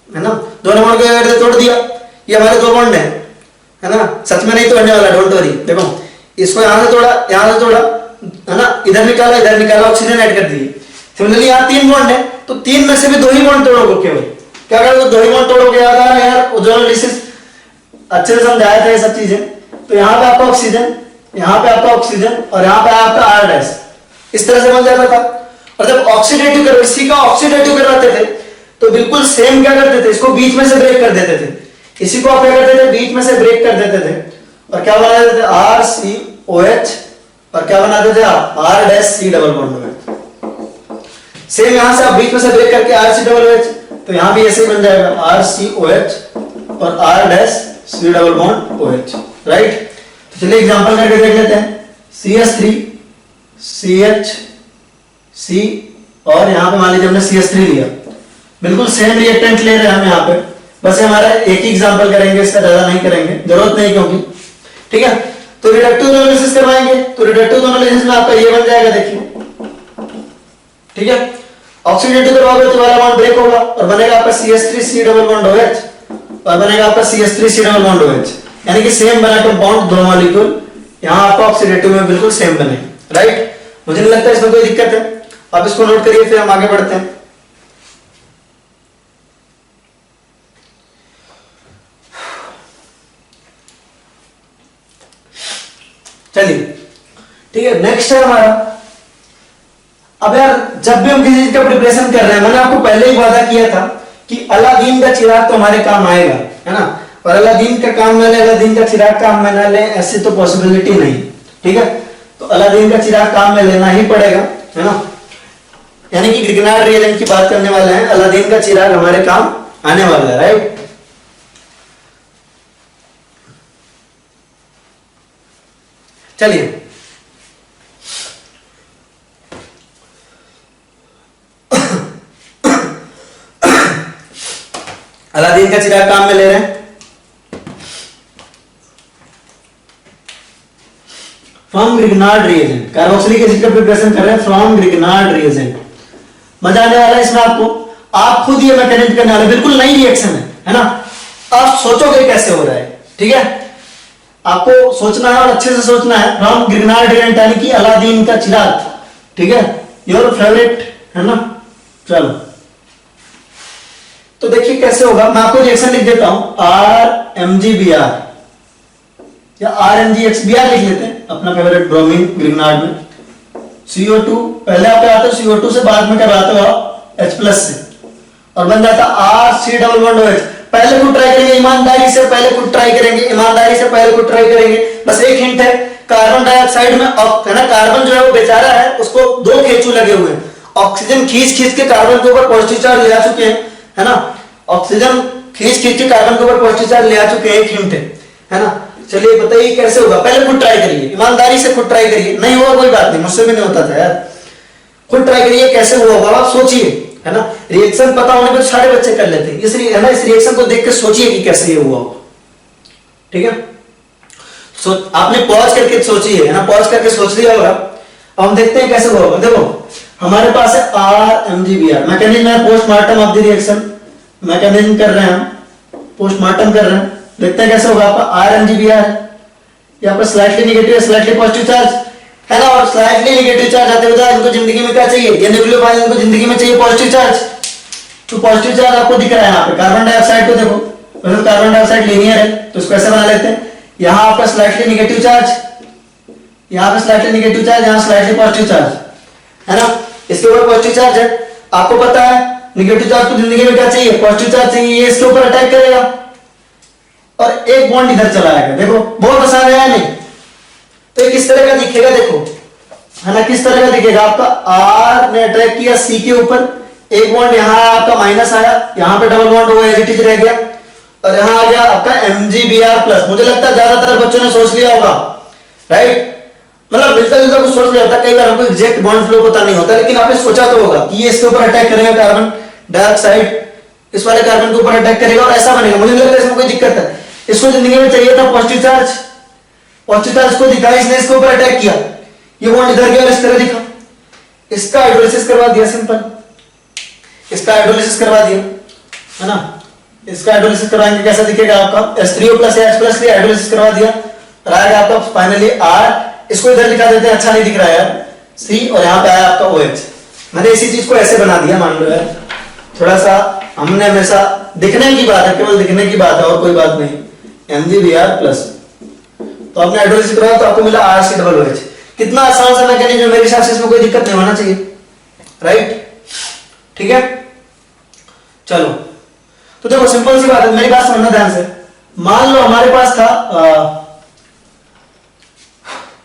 है ना, दोनों बॉन्ड को तोड़ दिया, ये हमारे दो बॉन्ड है ना, सच में नहीं तोड़ने वाला, डोंट वरी। देखो इसको यहां से तोड़ा, है ना, इधर निकाला, ऑक्सीजन ऐड कर दिए। सिमिलरली यहाँ तीन बॉन्ड है, तो तीन में से भी दो ही बॉन्ड तोड़ोगे, केवल क्या करोगे, दो ही बॉन्ड तोड़ोगे। याद आ रहा है यार, ओजोनोलिसिस अच्छे से समझाया था ये सब चीजें। तो यहाँ पे आपका ऑक्सीजन, यहाँ पे आपका ऑक्सीजन और यहाँ पे आपका R-, इस तरह से बन जाता था। और जब ऑक्सीडेटिव कर, इसी का ऑक्सीडेटिव करवाते थे तो बिल्कुल सेम क्या करते थे, इसको बीच में से ब्रेक कर देते थे, इसी को आप क्या करते थे, बीच में से ब्रेक कर देते थे और क्या बना देते थे, RCOH, और क्या बनाते थे आप, R-C डबल बॉन्ड। सेम यहां से आप बीच में से ब्रेक करके RC-OH, तो यहां भी ऐसे ही बन जाएगा RCOH और R-C double bond OH, right. तो चलिए एग्जांपल करके देख लेते हैं, CH3 CH और यहां पे मान लीजिए हमने CH3 लिया, बिल्कुल सेम रिएक्टेंट ले रहे हैं हम यहाँ पे, बस हमारा एक ही एग्जांपल करेंगे, इसका ज्यादा नहीं करेंगे, जरूरत नहीं क्योंकि, ठीक है। तो रिडक्टिव एनालिसिस करवाएंगे, तो रिडक्टिव एनालिसिस में आपका ये बन जाएगा, देखिए, ठीक है। ऑक्सीडेटिव करवाओगे तो वाला बॉन्ड ब्रेक होगा और बनेगा आपका CH3C डबल बॉन्ड OH और बनेगा आपका CH3C डबल बॉन्ड OH, यानी कि सेम बना कंपाउंड, दो मॉलिक्यूल यहां आपका ऑक्सीडेटिव में बिल्कुल सेम बने, राइट। मुझे नहीं लगता इसमें कोई दिक्कत है, आप इसको नोट करिए, फिर हम आगे बढ़ते हैं। चलिए ठीक है, नेक्स्ट है हमारा, अब यार जब भी हम किसी चीज का प्रिपरेशन कर रहे हैं, मैंने आपको पहले ही वादा किया था कि अलादीन का चिराग तो हमारे काम आएगा, है ना, और अलादीन का काम में ले, अलादीन का चिराग काम में ना ले, ऐसी तो पॉसिबिलिटी नहीं, ठीक है। तो अलादीन का चिराग काम में लेना ही पड़ेगा, है ना, यानी कि ग्रिग्नार्ड रिएजेंट की बात करने वाले हैं, अलादीन का चिराग हमारे काम आने वाला है, राइट। चलिए अलादीन का चिराग काम में ले रहे हैं, from Grignard reagent, carboxylic acid का प्रिपरेशन कर रहे हैं फ्रॉम ग्रिग्नार्ड रिएजेंट। मजा आने वाला है इसमें आपको, आप खुद ये मैकेनिज्म करने वाले, बिल्कुल नई रिएक्शन है ना, आप सोचोगे कैसे हो रहा है, ठीक है, आपको सोचना है और अच्छे से सोचना है। फ्रॉम ग्रिग्नार्ड रिएजेंट यानी कि अलादीन का चिराग, ठीक है, योर फेवरेट, है ना। चलो तो देखिए कैसे होगा, मैं आपको रिएक्शन लिख देता हूं, RMgBr या RMgXBr लिख लेते हैं, अपना फेवरेट ब्रोमीन ग्रिग्नार्ड में, CO2 पहले आप आता है, CO2 से बाद में करवाते हो आप H+ से, और बन जाता RC डबल बॉन्ड OH। पहले खुद ट्राई करेंगे, ईमानदारी से पहले खुद ट्राई करेंगे, ईमानदारी से पहले खुद ट्राई करेंगे। बस एक हिंट है, कार्बन डाइऑक्साइड में है ना, कार्बन जो है वो बेचारा है, उसको दो केंचू लगे हुए हैं, ऑक्सीजन खींच खींच के कार्बन के ऊपर पॉजिटिव चार्ज ले आ चुके हैं, है ना, ऑक्सीजन खींच खींच के कार्बन के ऊपर पॉजिटिव चार्ज ले आ चुके हैं, एक हिंट है ना। चलिए बताइए कैसे होगा, पहले खुद ट्राई करिए, ईमानदारी से खुद ट्राई करिए, नहीं हुआ कोई बात नहीं, मुझसे भी नहीं होता था यार, खुद ट्राई करिए कैसे हुआ होगा, आप सोचिए, है ना। रिएक्शन पता होने पर सारे बच्चे कर लेते हैं, इसलिए है ना, इस रिएक्शन को देख के सोचिए कि कैसे ये हुआ होगा, ठीक है। आपने पॉज करके सोचिए, है ना, पॉज करके सोच लिया होगा। अब हम देखते हैं कैसे हुआ होगा। देखो हमारे पास है RMgBr, मैकेनिज्म है postmortem of the reaction, mechanism कर रहे हैं हम, पोस्टमार्टम कर रहे हैं, देखते हैं कैसे होगा। आपका RMgBr यहाँ पर slightly negative slightly positive charge है ना, और स्लाइटली नेगेटिव चार्ज आते हुए इनको जिंदगी में क्या चाहिए, ये न्यूक्लियोफाइल, इनको जिंदगी में चाहिए पॉजिटिव चार्ज, तो पॉजिटिव चार्ज आपको दिख रहा है यहाँ पे। कार्बन डाइऑक्साइड को देखो, वैसे कार्बन डाइऑक्साइड लीनियर है तो इसको ऐसे बना लेते हैं, यहाँ आपका स्लाइटली नेगेटिव चार्ज, यहाँ पे स्लाइटली नेगेटिव चार्ज, यहाँ स्लाइटली पॉजिटिव चार्ज, है ना। इसके ऊपर पॉजिटिव चार्ज है, आपको पता है नेगेटिव चार्ज को जिंदगी में क्या चाहिए, पॉजिटिव चार्ज चाहिए, ये इसके ऊपर अटैक करेगा और एक बॉन्ड इधर चला आएगा। देखो बहुत आसान है या नहीं। तो ये किस तरह का दिखेगा देखो, है ना, किस तरह का दिखेगा, आपका आर ने अटैक किया सी के ऊपर, एक बॉन्ड यहाँ आपका माइनस आया, यहाँ पे डबल बॉन्ड हुआ एज इट इज रह गया, और यहाँ आ गया आपका MgBr प्लस। मुझे लगता है ज्यादातर बच्चों ने सोच लिया होगा, राइट, मतलब मिलता जुलता कुछ सोच लिया होता, कई बार हमको एग्जैक्ट बॉन्ड फ्लो पता नहीं होता, लेकिन आपने सोचा तो होगा कि ये इसके ऊपर अटैक करेगा कार्बन डाइऑक्साइड, इस वाले कार्बन के ऊपर अटैक करेगा और ऐसा बनेगा। मुझे लगता है इसमें कोई दिक्कत है, इसको जिंदगी में चाहिए था पॉजिटिव चार्ज, पॉजिटिव चार्ज को दिखा, इसने इसके ऊपर अटैक किया, ये बॉन्ड इधर गया और इस तरह दिखा, इसका हाइड्रोलिसिस करवा दिया, सिंपल, इसका हाइड्रोलिसिस करवा दिया, है ना। इसका हाइड्रोलिसिस करवाएंगे कैसा दिखेगा आपका, H3O प्लस H प्लस के हाइड्रोलिसिस करवा दिया और आएगा आपका फाइनली R, इसको इधर लिखा देते हैं, अच्छा नहीं दिख रहा है यार, C, और यहाँ पे आया आपका OH। मैंने इसी चीज को ऐसे बना दिया, मान लो यार, थोड़ा सा हमने हमेशा दिखने की बात है, केवल दिखने की बात है और कोई बात नहीं, MgBr प्लस, तो आपने हाइड्रोलिसिस करवाया तो आपको मिला RC≡OH। कितना आसान सा मैकेनिज्म, मेरे हिसाब से इसमें कोई दिक्कत नहीं होना चाहिए, राइट, ठीक है। चलो तो देखो सिंपल सी बात है, मेरी बात समझना ध्यान से। मान लो हमारे पास था,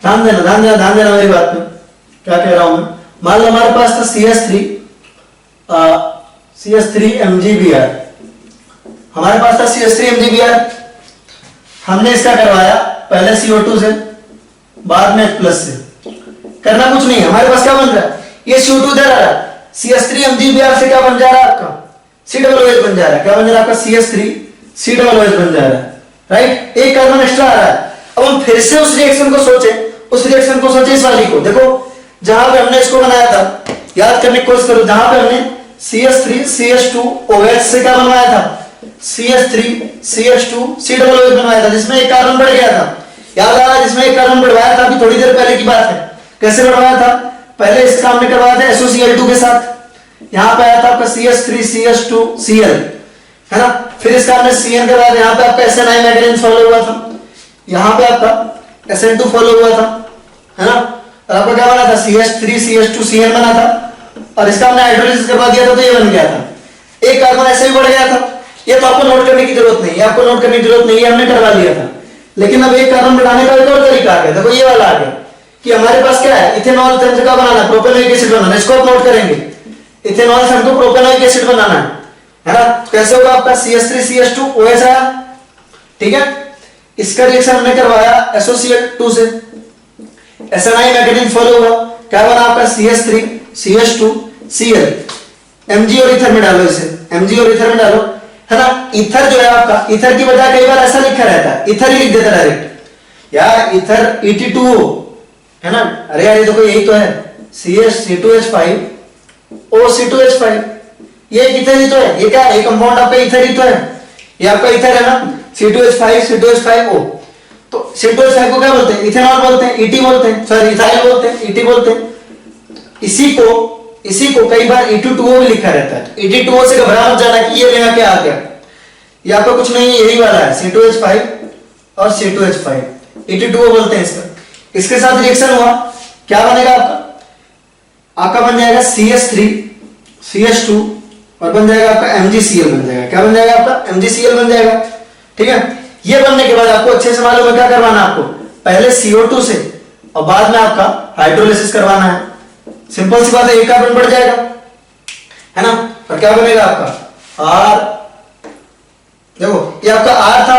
ध्यान देना मेरी बात में, क्या कह रहा हूं मैं। मान लो हमारे पास था CH3 MgBr, हमारे पास था CH3 MgBr, हमने इसका करवाया पहले CO2 से, बाद में H प्लस से। करना कुछ नहीं है, हमारे पास क्या बन रहा है, ये CO2 इधर आ रहा है, CH3 MgBr से क्या बन जा रहा है आपका C≡OH बन जा रहा है, क्या बन जा रहा है आपका CH3 C≡OH बन जा रहा है, राइट, एक कार्बन एक्स्ट्रा आ रहा है। अब हम फिर से उस रिएक्शन को सोचे इस वाली को, देखो जहां पे हमने इसको बनाया था, याद करने की कोशिश करो, जहां पे हमने CH3 CH2OH से क्या बनवाया था, CH3 CH2 C≡OH बनवाया था, जिसमें एक कार्बन बढ़ गया था, याद आ रहा है, जिसमें एक कार्बन बढ़वाया था, अभी थोड़ी देर पहले की बात है। कैसे बढ़वाया था, पहले इसका हमने करवाया था SOCl2 के साथ, यहाँ पे आया था आपका CH3 CH2 Cl, है ना, फिर इसका हमने Cn करवाया था, यहाँ पे आपका SN मैकेनिज्म फॉलो हुआ था, यहाँ पे आपका SN2 फॉलो हुआ था, है ना, और आपका क्या बना था CH3 CH2 Cn बना था, और इसका हमने हाइड्रोलिसिस करवा दिया था तो ये बन गया था। एक कार्बन ऐसे ही बढ़ गया था, ये तो आपको नोट करने की जरूरत नहीं, आपको नोट करने की जरूरत नहीं, ये हमने करवा लिया था। लेकिन अब एक कार्बन बढ़ाने का एक और तरीका आ गया, देखो ये वाला आ गया कि हमारे पास क्या है, इथेनॉल से हमको बनाना, प्रोपेनोइक एसिड बनाना, इसको आप नोट करेंगे, इथेनॉल से हमको प्रोपेनोइक एसिड बनाना है ना। कैसे होगा आपका CH3 CH2OH आया, ठीक है, इसका रिएक्शन हमने करवाया SOCl2 से, SNI मैकेनिज्म फॉलो हुआ, क्या बना आपका CH3 CH2 Cl, Mg और ईथर में डालो, इसे Mg और ईथर में डालो, है ना। ईथर जो है आपका, ईथर की बजाय कई बार ऐसा लिखा रहता है, ईथर ही लिख देता डायरेक्ट यार, ईथर Et2O, है ना, अरे यार ये देखो यही तो है, CH2H5 OC2H5, ये ईथर ही तो है, ये क्या है, ये कंपाउंड आपका ईथर ही तो है, ये आपका ईथर है ना, C2H5O। तो C2H5 को क्या बोलते हैं, इथेनॉल बोलते हैं, ET बोलते हैं, सॉरी इथाइल बोलते हैं, ET बोलते हैं। इसी को कई बार E2O भी लिखा रहता है, E2O से घबरा मत जाना कि ये नया क्या आ गया, ये आपका कुछ नहीं, यही वाला है C2H5 और C2H5, E2O बोलते हैं इसका। इसके साथ रिएक्शन हुआ, क्या बनेगा आपका बन जाएगा CH3 CH2 और बन जाएगा आपका MgCl बन जाएगा, क्या बन जाएगा आपका MgCl बन जाएगा, ठीक है। ये बनने के बाद आपको अच्छे से मालूम है क्या करवाना है, आपको पहले CO2 से और बाद में आपका हाइड्रोलिसिस करवाना है, सिंपल सी बात है, एक कार्बन बढ़ जाएगा, है ना, और क्या बनेगा आपका R, देखो ये आपका R था,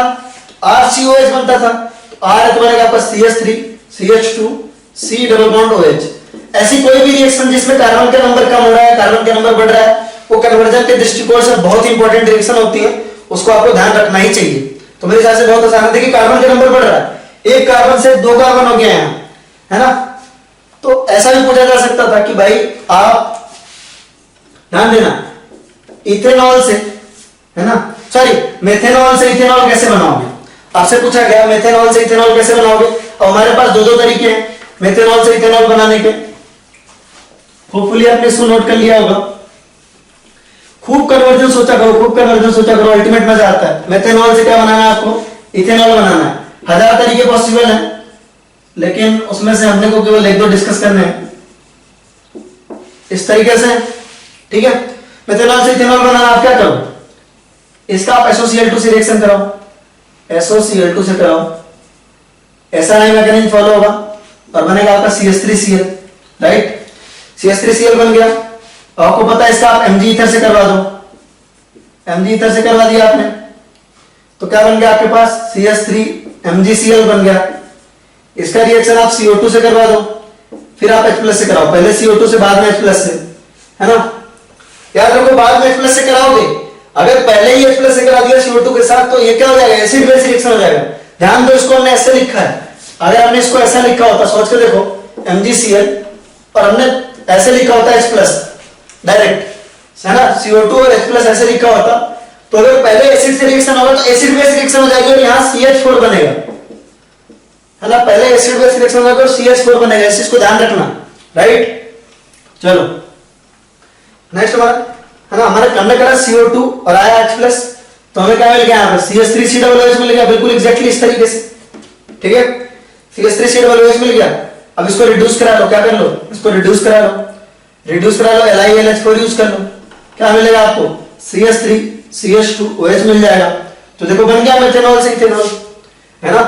RCOH बनता था, तो R तो बनेगा आपका CH3 CH2 C≡OH। ऐसी कोई भी रिएक्शन जिसमें कार्बन का नंबर कम हो रहा है, कार्बन का नंबर बढ़ रहा है, वो कन्वर्जन के दृष्टिकोण से बहुत इंपॉर्टेंट रिएक्शन होती है, उसको आपको ध्यान रखना ही चाहिए। तो मेरे हिसाब से बहुत आसान है, देखिए कार्बन का नंबर बढ़ रहा है, एक कार्बन से 2 कार्बन हो गए हैं, है ना। तो ऐसा भी पूछा जा सकता था कि भाई आप ध्यान देना, इथेनॉल से, है ना, सॉरी मेथेनॉल से इथेनॉल कैसे बनाओगे, आपसे पूछा गया मेथेनॉल से इथेनॉल कैसे बनाओगे, और हमारे पास दो तरीके हैं मेथेनॉल से इथेनॉल बनाने के। होपफुली आपने इसको नोट कर लिया होगा। खूब कन्वर्जन सोचा करो, अल्टीमेट मजा आता है। मेथेनॉल से क्या बनाना है आपको, इथेनॉल बनाना है। 1000 तरीके पॉसिबल है, लेकिन उसमें से हमने को केवल एक दो डिस्कस करने हैं इस तरीके से, ठीक है। मेथनॉल से इथेनॉल बनाना, आप क्या करो, इसका आप SOCl2 से रिएक्शन कराओ, SOCl2 से कराओ, ऐसा नहीं मैकेनिज्म फॉलो होगा और बनेगा आपका CH3Cl, राइट। CH3Cl बन गया। आपको पता है इसका आप Mg ईथर से करवा दो, Mg ईथर से करवा दिया आपने, तो क्या बन गया आपके पास CH3MgCl बन गया। इसका रिएक्शन आप CO2 से करवा दो, फिर आप H+ से कराओ, पहले CO2 से बाद में H+ से, है ना। याद रखो बाद में H+ से कराओगे, अगर पहले ही H+ से करा दिया CO2 के साथ तो ये क्या हो जाएगा, एसिड बेस रिएक्शन हो जाएगा। ध्यान दो, इसको हमने ऐसे लिखा है, अगर हमने इसको ऐसा लिखा होता, सोच के देखो MgCl और हमने ऐसे लिखा होता H+ डायरेक्ट, है ना, CO2 और H+ ऐसे लिखा होता, तो अगर पहले एसिड से रिएक्शन होगा तो एसिड बेस रिएक्शन हो जाएगी और यहां CH4 बनेगा, है ना। पहले एसिड बेस रिएक्शन होगा तो CH4 बनेगा, इस चीज को ध्यान रखना, राइट। चलो नेक्स्ट हमारा, है ना, हमारा हमने करा CO2 और आया H+, तो हमें क्या मिल गया यहाँ पर CH3COOH मिल गया, बिल्कुल एग्जैक्टली इस तरीके से, ठीक है। CH3COOH मिल गया। अब इसको रिड्यूस करा लो, क्या कर लो, इसको रिड्यूस करा लो, LiLH4 यूज कर लो, क्या मिलेगा आपको CH3CH2OH मिल जाएगा। तो देखो बन गया मेथनॉल से इथेनॉल, है ना।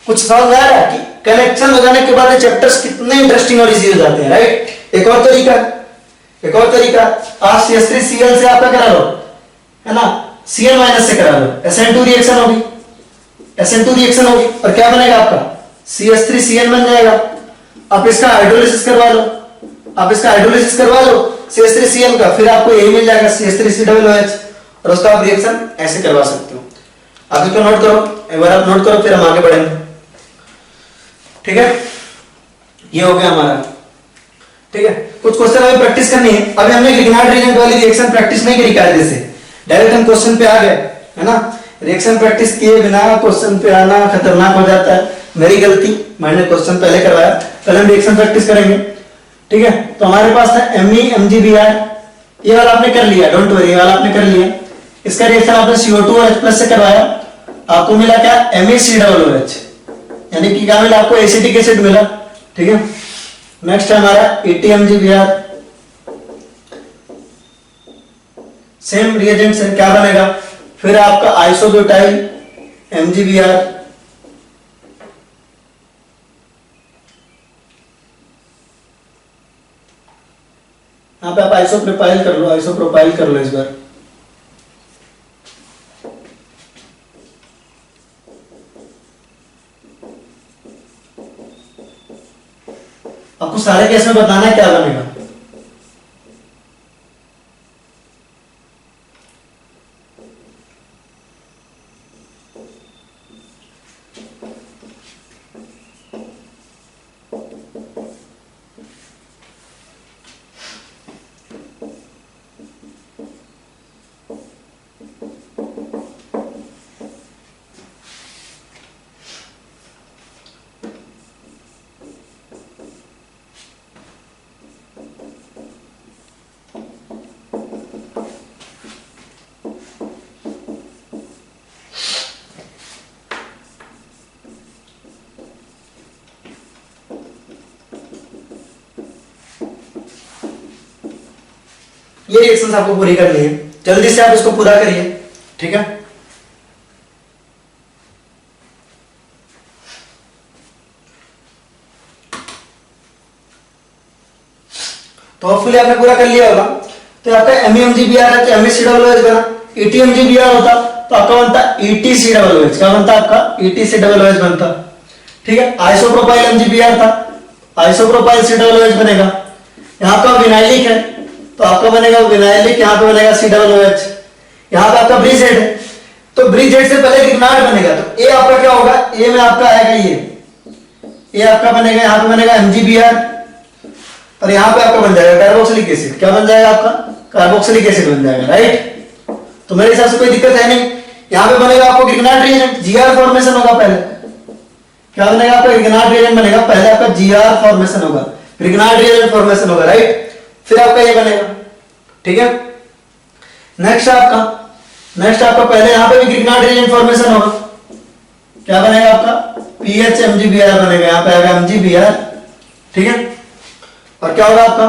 कुछ समझ में आ रहा है कि कनेक्शन लगाने के बाद ये चैप्टर्स कितने इंटरेस्टिंग और इजी हो जाते हैं, राइट। एक और तरीका आप CH3Cl से आपका करा लो, है ना, Cl- से करा लो, SN2 रिएक्शन होगी और क्या बनेगा आपका CH3Cl बन जाएगा। आप इसका हाइड्रोलिसिस करवा लो CH3Cl का, फिर आपको यही मिल जाएगा CH3COOH और उसका आप रिएक्शन ऐसे करवा सकते हो। आप इसको नोट करो, एक बार आप नोट करो, फिर हम आगे बढ़ेंगे, ठीक है। ये हो गया हमारा, ठीक है। कुछ क्वेश्चन हमें प्रैक्टिस करनी है। अभी हमने लिग्नाइट रिएजेंट वाली रिएक्शन प्रैक्टिस नहीं करी कायदे से, डायरेक्ट हम क्वेश्चन पे आ गए, है ना। रिएक्शन प्रैक्टिस किए बिना क्वेश्चन पे आना खतरनाक हो जाता है, मेरी गलती, मैंने क्वेश्चन पहले करवाया। कल हम रिएक्शन प्रैक्टिस करेंगे, ठीक है। तो हमारे पास था Me MgBr, ये वाला आपने कर लिया, डोंट वरी, ये वाला आपने कर लिया। इसका रिएक्शन आपने CO2 और H+ से करवाया, आपको मिला क्या MeCOOH, यानी कि क्या मिला आपको, एसिटिक एसिड मिला, ठीक है। नेक्स्ट है हमारा AtMgBr, सेम रिएजेंट से क्या बनेगा, फिर आपका आइसोब्यूटाइल MgBr, यहां पे आप आइसोप्रोपाइल कर लो इस बार, आपको सारे केस में बताना है क्या बनेगा। ये रिएक्शंस आपको पूरी करनी है, जल्दी से आप इसको पूरा करिए, ठीक है। तो होपफुली आपने पूरा कर लिया होगा। तो आपका MeMgBr है तो MeCOOH बना, AtMgBr होता तो आपका बनता EtCOOH, क्या बनता आपका EtCOOH बनता, ठीक है। आइसोप्रोपाइल MgBr था, आइसोप्रोपाइल COOH बनेगा। यहाँ का विनाइलिक है तो आपका बनेगा विनाइलिक, यहाँ पे बनेगा COOH। यहाँ पे आपका ब्रिजेड है तो ब्रिजेड से पहले ग्रिग्नार्ड बनेगा, तो ए आपका क्या होगा, ए में आपका आएगा ये आपका बनेगा, यहाँ पे बनेगा MgBr और यहाँ पे आपका बन जाएगा कार्बोक्सिलिक एसिड, क्या बन जाएगा आपका कार्बोक्सिलिक एसिड बन जाएगा, राइट। तो मेरे हिसाब से कोई दिक्कत है नहीं। यहाँ पे बनेगा आपको ग्रिग्नार्ड रिएजेंट, GR फॉर्मेशन होगा पहले, क्या बनेगा आपका ग्रिग्नार्ड रिएजेंट बनेगा, पहले आपका GR फॉर्मेशन होगा, ग्रिग्नार्ड रिएजेंट फॉर्मेशन होगा, राइट। फिर आपका ये बनेगा, ठीक है। नेक्स्ट आपका पहले यहां पे भी ग्रिग्नार्ड रिएजेंट फॉर्मेशन होगा, क्या बनेगा आपका पीएच MgBr बनेगा, यहाँ पे आएगा MgBr, ठीक है। और क्या होगा आपका,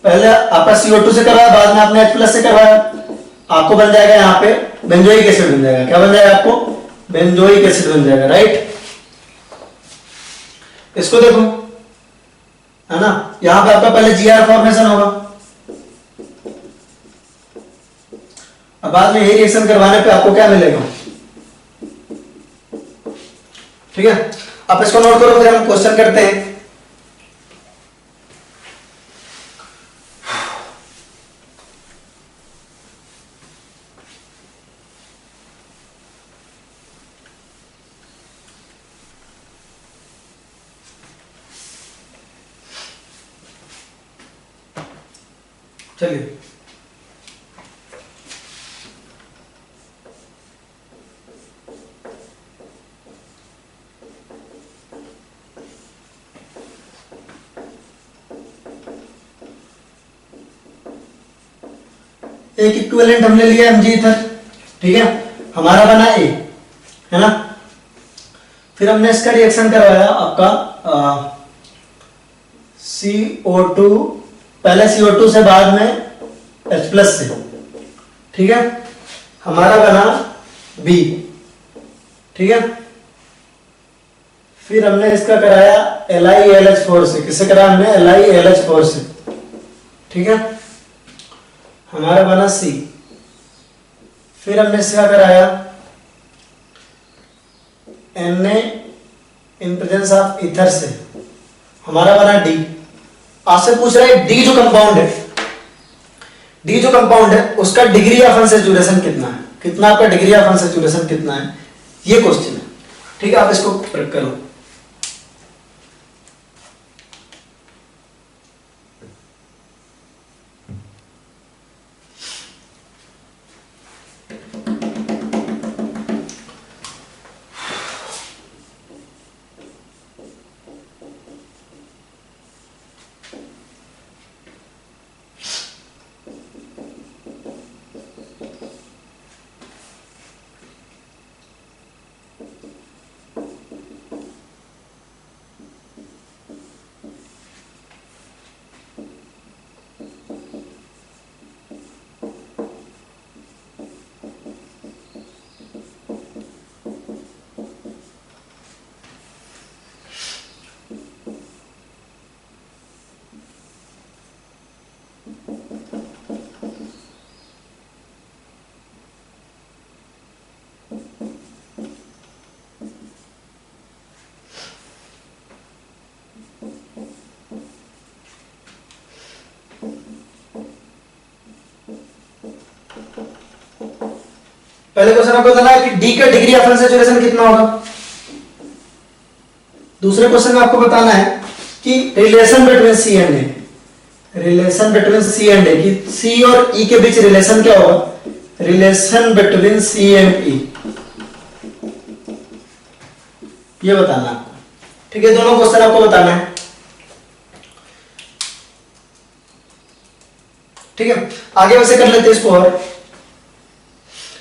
पहले आपका CO2 से करवाया, बाद में आपने H+ से करवाया, आपको बन जाएगा यहाँ पे बेंजोइक एसिड बन जाएगा। क्या बन जाएगा आपको, बेंजोइक एसिड बन जाएगा, राइट। इसको देखो, है ना, यहां पे आपका पहले Gr फॉर्मेशन होगा, अब बाद में यही रिएक्शन करवाने पे आपको क्या मिलेगा, ठीक है। आप इसको नोट करो, फिर हम क्वेश्चन करते हैं। चलिए, एक इक्विवेलेंट हमने लिया Mg इथर, ठीक है, हमारा बना A, है ना। फिर हमने इसका रिएक्शन करवाया आपका CO2, पहले CO2 से बाद में H+ से, ठीक है, हमारा बना B, ठीक है। फिर हमने इसका कराया LiAlH4 से, किससे कराया हमने, LiAlH4 से, ठीक है, हमारा बना C। फिर हमने इसका कराया Na in presence of ether से, हमारा बना D। आपसे पूछ रहा है D जो कंपाउंड है उसका डिग्री ऑफ अनसैचुरेशन कितना है, कितना आपका डिग्री ऑफ अनसैचुरेशन कितना है, ये क्वेश्चन है, ठीक है। आप इसको प्रयोग करो। पहले क्वेश्चन आपको बताना है कि डी का डिग्री ऑफ अनसैचुरेशन कितना होगा। दूसरे क्वेश्चन में आपको बताना है कि relation between C and A, relation between C and A, कि सी और ई के बीच रिलेशन क्या होगा, relation between C and E, ये बताना है आपको, ठीक है। दोनों क्वेश्चन आपको बताना है, ठीक है। आगे वैसे कर लेते हैं इसको, और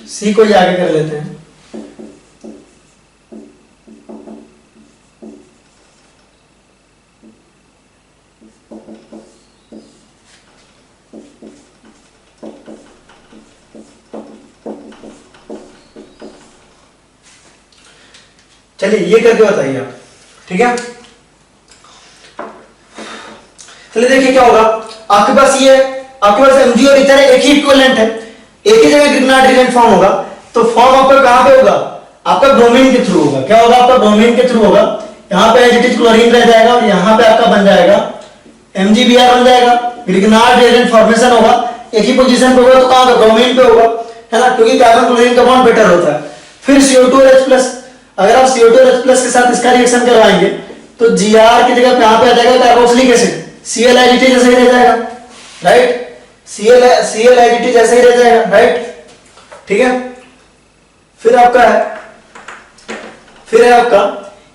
सी को ही आगे कर लेते हैं। चलिए ये करके बताइए आप, ठीक है। चलिए देखिए क्या होगा, आपके पास ये, आपके पास Mg और इथर एक ही इक्विवेलेंट है, एक ही जगह ग्रिग्नार्ड रिएजेंट फॉर्म होगा, तो फॉर्म आपका कहां पे होगा, आपका ब्रोमीन के थ्रू होगा। क्या होगा, आपका ब्रोमीन के थ्रू होगा। यहां पे एज इट इज क्लोरीन रह जाएगा और यहां पे आपका बन जाएगा MgBr बन जाएगा, ग्रिग्नार्ड रिएजेंट फॉर्मेशन होगा, एक ही पोजीशन पे होगा, तो कहां पे, ब्रोमीन पे होगा, है ना, क्योंकि कार्बन क्लोरीन का बॉन्ड बेटर होता है। फिर CO2 और H+, अगर आप CO2 और H+ के साथ इसका रिएक्शन करवाएंगे तो Gr की जगह पे यहां पे आ जाएगा कार्बोक्सिलिक एसिड, ClIgT जैसे ही रह जाएगा, राइट, ClIgT जैसे ही रह जाएगा, राइट, ठीक है। फिर आपका है, फिर है आपका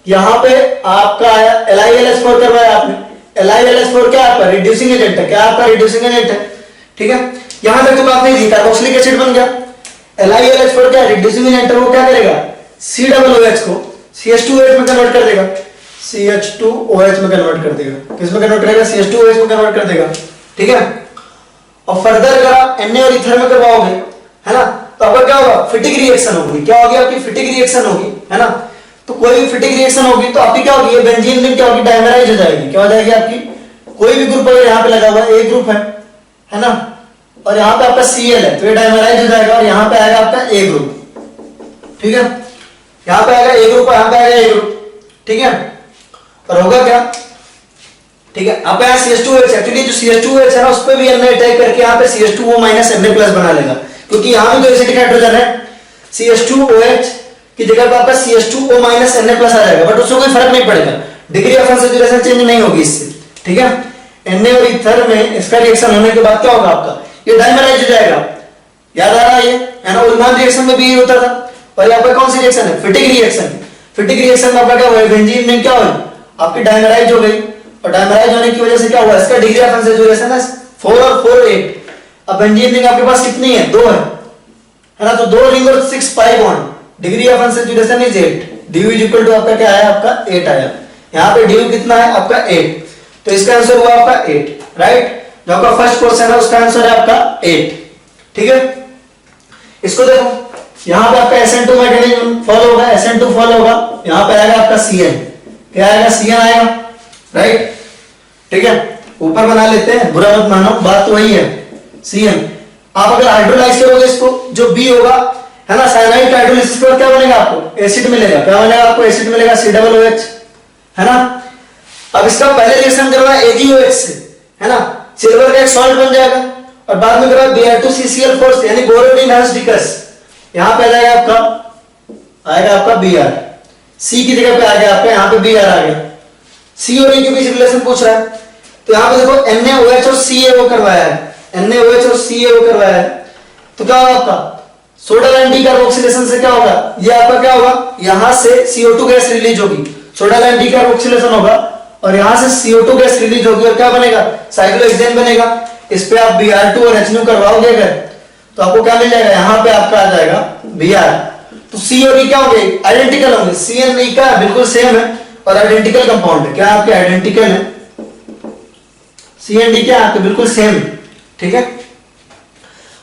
यहां पे आपका आया LiLH4 करवाया आपने, LiLH4 क्या आपका रिड्यूसिंग एजेंट है, क्या आपका रिड्यूसिंग एजेंट है, ठीक है। यहां तक तो बात नहीं थी, कार्बोक्सिलिक एसिड बन गया, LiLH4 क्या रिड्यूसिंग एजेंट है, वो क्या करेगा, COOH को CH2OH में कन्वर्ट कर देगा, CH2OH में कन्वर्ट कर देगा, किस में कन्वर्ट करेगा, CH2OH में कन्वर्ट कर देगा, ठीक है। और फर्दर अगर आप Na और ईथर में करवाओगे, है ना, तो आपका क्या होगा, फिटिक रिएक्शन होगी, क्या होगी आपकी फिटिक रिएक्शन होगी, है ना। तो कोई भी फिटिक रिएक्शन होगी तो आपकी क्या होगी, ये बेंजीन रिंग क्या होगी, डायमराइज हो जाएगी, क्या हो जाएगी आपकी, कोई भी ग्रुप अगर यहाँ पे लगा हुआ है, A ग्रुप है ना, और यहाँ पे आपका Cl है तो ये डायमराइज हो जाएगा और यहाँ पे आएगा आपका A ग्रुप, ठीक है, यहाँ पे आएगा A ग्रुप, यहाँ पे आएगा A ग्रुप, ठीक है। और होगा क्या, ठीक है, आप यहाँ CH2OH, एक्चुअली जो CH2OH है ना उस पे भी Na अटैक करके यहाँ पे CH2O Na+ बना लेगा, क्योंकि यहाँ भी तो एसिडिक हाइड्रोजन है, CH2OH की जगह पे आपका CH2O Na+ आ जाएगा, बट उससे कोई फर्क नहीं पड़ेगा, डिग्री ऑफ अनसैचुरेशन चेंज नहीं होगी इससे, ठीक है। Na और ईथर में इसका रिएक्शन होने के बाद क्या होगा आपका, ये डायमराइज हो जाएगा, याद आ रहा है ये, है ना। उल्मान रिएक्शन में भी ये होता था, और यहाँ पे कौन सी रिएक्शन है, फिटिक रिएक्शन। फिटिक रिएक्शन में आपका क्या हुआ, बेंजीन रिंग क्या हुई, आपकी डायमराइज हो गई, और डायमराइज होने की वजह से क्या हुआ, इसका डिग्री ऑफ अनसैचुरेशन है 4 और 4 8। अब बेंजीन रिंग आपके पास कितनी है, 2 है ना, तो 2 रिंग और 6 pi bond, degree of unsaturation is 8, DU is equal to आपका क्या आया, आपका 8 आया, यहाँ पे ड्यू कितना है आपका 8, तो इसका आंसर हुआ आपका 8, राइट। जो आपका फर्स्ट क्वेश्चन है उसका आंसर है आपका 8, ठीक है। इसको देखो, यहाँ पे आपका SN2 मैकेनिज्म फॉलो होगा, SN2 फॉलो होगा, यहाँ पे आएगा आपका CN, क्या आएगा, CN आएगा, राइट, ठीक है। ऊपर बना लेते हैं, बुरा मत मानो, बात तो वही है, CN। आप अगर हाइड्रोलाइज करोगे इसको, जो B होगा, है ना, साइनाइड हाइड्रोलिसिस पर क्या बनेगा, आपको एसिड मिलेगा, क्या बनेगा आपको, एसिड मिलेगा, COOH, है ना। अब इसका पहले रिएक्शन करवा AgOH से, है ना, सिल्वर का एक सॉल्ट बन जाएगा, और बाद में करवा Br2CCl4 से, यानी बोरोड इनहांस्ड डिकस, यहां पे आ जाएगा आपका, आएगा आपका Br, C की जगह पे आ गया आपका, यहाँ पे Br आ गया, C और E के बीच रिलेशन पूछ रहा है, तो यहाँ पे देखो NaOH और CaO करवाया है, NaOH और CaO करवाया है, तो क्या होगा आपका, सोडा एंड डीकार्बोक्सिलेशन से क्या होगा, ये आपका क्या होगा, यहां से CO2 गैस रिलीज होगी, सोडा एंड डीकार्बोक्सिलेशन होगा, और यहां से CO2 गैस रिलीज होगी, और क्या बनेगा, साइक्लोहेक्सेन बनेगा। इस पे आप Br2 और HNO करवाओगे अगर, तो आपको क्या मिल जाएगा, यहां पे आपका आ जाएगा Br, तो C और E क्या होंगे, आइडेंटिकल होंगे, C और E का बिल्कुल सेम है और आइडेंटिकल कंपाउंड है, क्या आपके आइडेंटिकल है, C और D क्या आपके बिल्कुल सेम, ठीक है।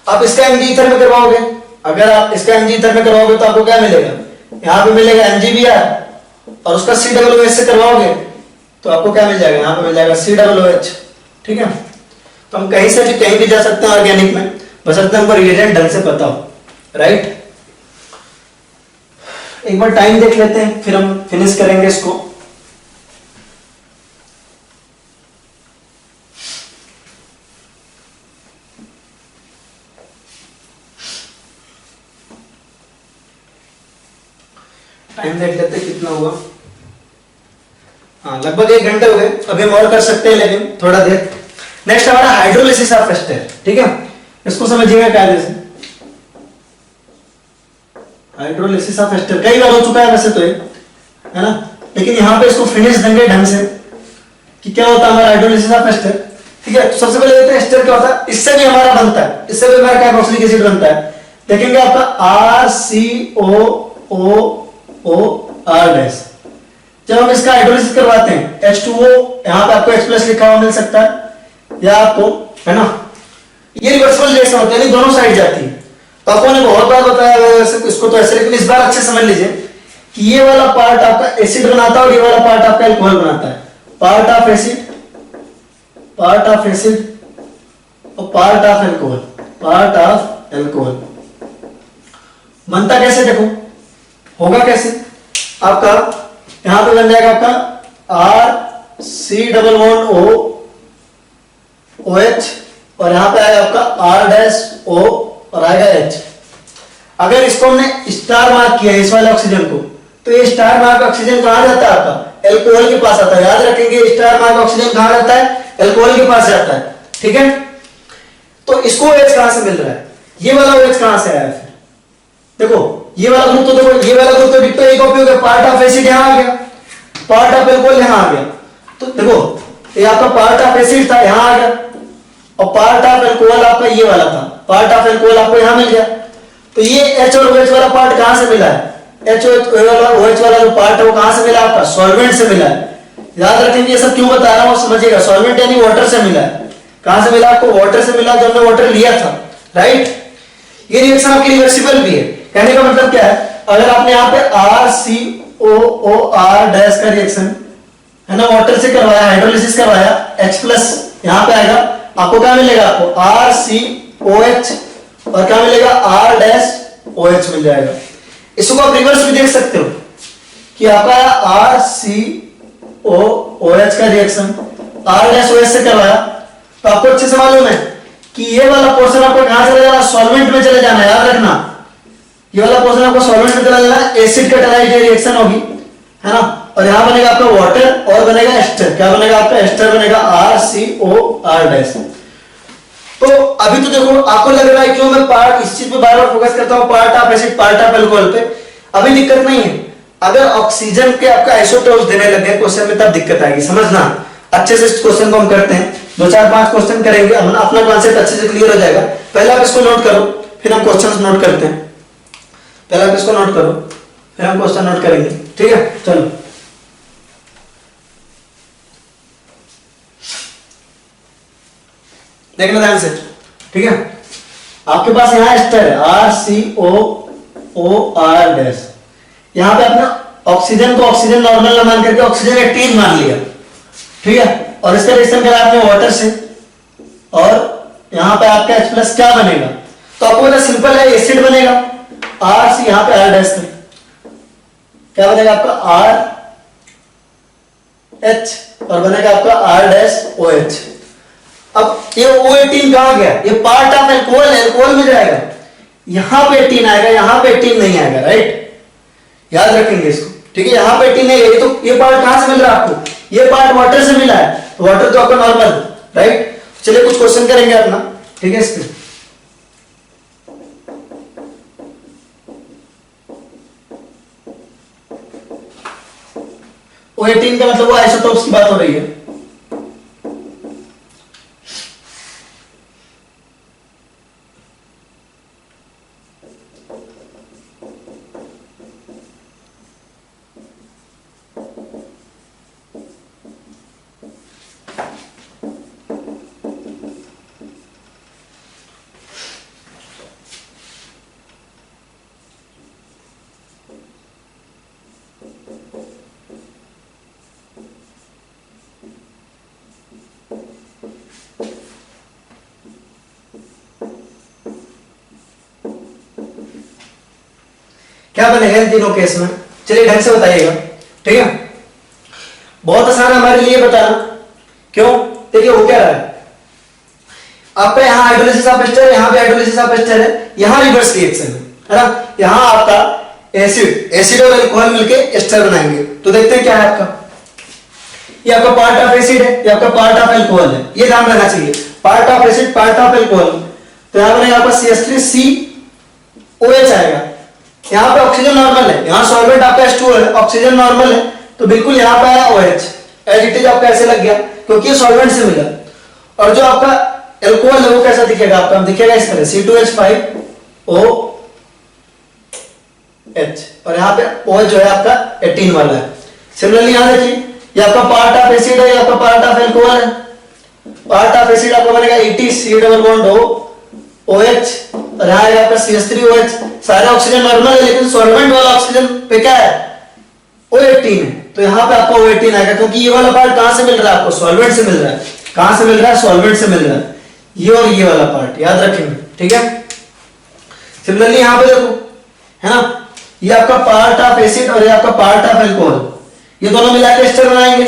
आप इसका Mg ईथर में करवाओगे, अगर आप इसका Mg ईथर में करवाओगे तो आपको क्या मिलेगा, यहाँ पे मिलेगा MgBr, और उसका COOH से करवाओगे तो आपको क्या मिल जाएगा, यहाँ पे मिल जाएगा COOH, ठीक है। तो हम कहीं से भी कहीं भी जा सकते हैं ऑर्गेनिक में, बशर्ते हमको रिएजेंट ढंग से पता हो, राइट। एक बार टाइम देख लेते हैं, फिर हम फिनिश करेंगे इसको। टाइम देख लेते हैं कितना हुआ, हाँ लगभग 1 घंटे हो गए, अभी हम और कर सकते हैं लेकिन थोड़ा देर। नेक्स्ट हमारा हाइड्रोलिसिस ऑफ एस्टर, ठीक है, इसको समझिएगा कायदे से। हाइड्रोलिसिस ऑफ एस्टर कई बार हो चुका है वैसे तो ये, है ना, लेकिन यहाँ पे इसको फिनिश देंगे ढंग से कि क्या होता है हमारा हाइड्रोलिसिस ऑफ एस्टर, ठीक है। तो सबसे पहले देखते हैं एस्टर क्या होता है, इससे भी हमारा बनता है, इससे भी हमारा कार्बोक्सिलिक एसिड बनता है। देखेंगे आपका RCOOR', जब हम इसका हाइड्रोलिसिस करवाते हैं H2O, यहाँ पे आपको H+ लिखा हुआ मिल सकता है, या आपको, है ना, ये रिवर्सिबल रिएक्शन होती है, यानी दोनों साइड जाती है। तो आपको ने बहुत बार बताया इसको, तो ऐसे, लेकिन इस बार अच्छे समझ लीजिए कि ये वाला पार्ट आपका एसिड बनाता है और ये वाला पार्ट आपका अल्कोहल बनाता है, पार्ट ऑफ एसिड और पार्ट ऑफ अल्कोहल बनता कैसे, देखो होगा कैसे, आपका यहां पे बन जाएगा आपका RC≡OH, और यहां पे आएगा आपका R'≅O और आएगा H। अगर इसको हमने स्टार मार्क किया इस वाले ऑक्सीजन को, तो ये स्टार मार्क ऑक्सीजन कहां जाता है, आपका एल्कोहल के पास आता है। याद रखेंगे स्टार मार्क ऑक्सीजन कहां जाता है, एल्कोहल के पास जाता है, ठीक है। तो इसको OH कहां से मिल रहा है, ये वाला OH कहां से आया, फिर देखो ये वाला ग्रुप तो देखो, ये वाला ग्रुप तो डिप्टो एक उपयोग है, पार्ट ऑफ एसिड यहां आ गया, पार्ट ऑफ अल्कोहल यहां आ गया, तो देखो ये आपका पार्ट ऑफ एसिड था यहां आ गया, और पार्ट ऑफ अल्कोहल आपका ये वाला था, पार्ट ऑफ अल्कोहल आपको यहां मिल गया। तो ये H और OH वाला पार्ट कहां से मिला है, एच वाला OH वाला जो पार्ट है वो कहां से मिला आपका? सॉल्वेंट से मिला है। याद रखेंगे, ये सब क्यों बता रहा हूं समझिएगा। सॉल्वेंट यानी वाटर से मिला है। कहां से मिला आपको? वाटर से मिला, जब हमने वाटर लिया था, राइट। ये रिएक्शन आपकी रिवर्सिबल भी है। कहने का मतलब क्या है, अगर आपने यहाँ पे RCOOR डैश का रिएक्शन है ना, वाटर से करवाया, हाइड्रोलिसिस करवाया, H+ यहां पे आएगा, आपको क्या मिलेगा? आपको RCOH और क्या मिलेगा? R-OH मिल जाएगा। इसको आप रिवर्स भी देख सकते हो कि आपका RCOOH का रिएक्शन R-OH से करवाया, तो आपको अच्छे से मालूम है कि ये वाला पोर्शन आपको कहां चले जाना? सॉल्वेंट में चले जाना। याद रखना, ये वाला पोर्शन आपको सॉल्वेंट में चला जाना, एसिड कैटालाइज रिएक्शन होगी, है ना। और यहां बनेगा आपका वाटर और बनेगा एस्टर। क्या बनेगा आपका? एस्टर बनेगा, RCOR-। तो अभी तो देखो, आपको लग रहा है क्यों मैं पार्ट इस चीज पे बार बार फोकस करता हूं, part of acid, part of alcohol पे। अभी दिक्कत नहीं है, अगर ऑक्सीजन के आपका आइसोटोप्स देने लगे क्वेश्चन में, तब दिक्कत आएगी, समझना। अच्छे से इस क्वेश्चन को हम करते हैं, 2 4 5 क्वेश्चन करेंगे, अपना कॉन्सेप्ट अच्छे से क्लियर हो जाएगा। पहले आप इसको नोट करो, फिर हम क्वेश्चन नोट करते हैं। पहले आप इसको नोट करो, फिर हम क्वेश्चन नोट करेंगे, ठीक है। चलो, देखना ध्यान से, ठीक है। आपके पास यहां एस्टर है, RCOOR-। यहां पे आपने ऑक्सीजन को ऑक्सीजन नॉर्मल ना मान करके ऑक्सीजन 18 मान लिया, ठीक है। और इसका रिएक्शन करा आपने वाटर से, और यहां पे आपका H+ क्या बनेगा? तो आपको पता सिंपल है, एसिड बनेगा, RC यहां पे R- क्या बनेगा आपका? RH और बनेगा आपका R-OH। अब ये O18 कहां गया? ये पार्ट ऑफ एल्कोहल है, एल्कोहल में जाएगा, यहां पे 18 आएगा, यहां पे 18 नहीं आएगा, राइट। याद रखेंगे इसको, ठीक है। यहां पे 18 नहीं है, तो ये पार्ट कहां से मिल रहा है आपको? ये पार्ट वाटर से मिला है, तो वाटर तो आपका नॉर्मल, राइट। चलिए कुछ क्वेश्चन करेंगे अपना, ठीक है। इस पे O18 का मतलब वो आइसोटोप्स की बात हो रही है। क्या बनेगा इन तीनों केस में? चलिए ढंग से बताइएगा, ठीक है। बहुत आसान है हमारे लिए बताना, क्यों? देखिए हो क्या रहा है, आपका यहाँ हाइड्रोलिसिस ऑफ एस्टर है, यहाँ भी हाइड्रोलिसिस ऑफ एस्टर है, यहाँ रिवर्स रिएक्शन है ना। यहाँ आपका एसिड और अल्कोहल मिलके एस्टर बनाएंगे। तो देखते हैं क्या है आपका, ये आपका पार्ट ऑफ एसिड है, ये आपका पार्ट ऑफ अल्कोहल है, ये ध्यान रखना चाहिए। Part of acid, part of alcohol. तो यहाँ बनेगा आपका CH3COH आएगा। यहाँ पे ऑक्सीजन नॉर्मल है, यहाँ सॉल्वेंट आपका H2O है, ऑक्सीजन नॉर्मल है, तो बिल्कुल यहाँ पे आया OH, एज इट इज आपका ऐसे लग गया, क्योंकि ये सॉल्वेंट से मिला। और जो आपका एल्कोहल है वो कैसा दिखेगा आपका? दिखेगा इस तरह, C2H5OH, और यहाँ पे OH जो है आपका 18 वाला है। सिमिलरली यहाँ देखिए, ये आपका पार्ट ऑफ एसिड है, ये आपका पार्ट ऑफ अल्कोहल है। पार्ट ऑफ एसिड आपका बनेगा ATC≡OH, और यहाँ आएगा आपका CH3OH। सारे ऑक्सीजन नॉर्मल है, लेकिन सॉल्वेंट वाला ऑक्सीजन पे क्या है? O18 है, तो यहाँ पे आपका O18 आएगा, क्योंकि ये वाला पार्ट कहां से मिल रहा है आपको? सॉल्वेंट से मिल रहा है। कहां से मिल रहा है? सॉल्वेंट से मिल रहा है, ये और ये वाला पार्ट, याद रखेंगे, ठीक है। सिमिलरली यहाँ पे देखो, है ना, ये आपका पार्ट ऑफ एसिड और ये आपका पार्ट ऑफ अल्कोहल, ये दोनों मिला के एस्टर बनाएंगे,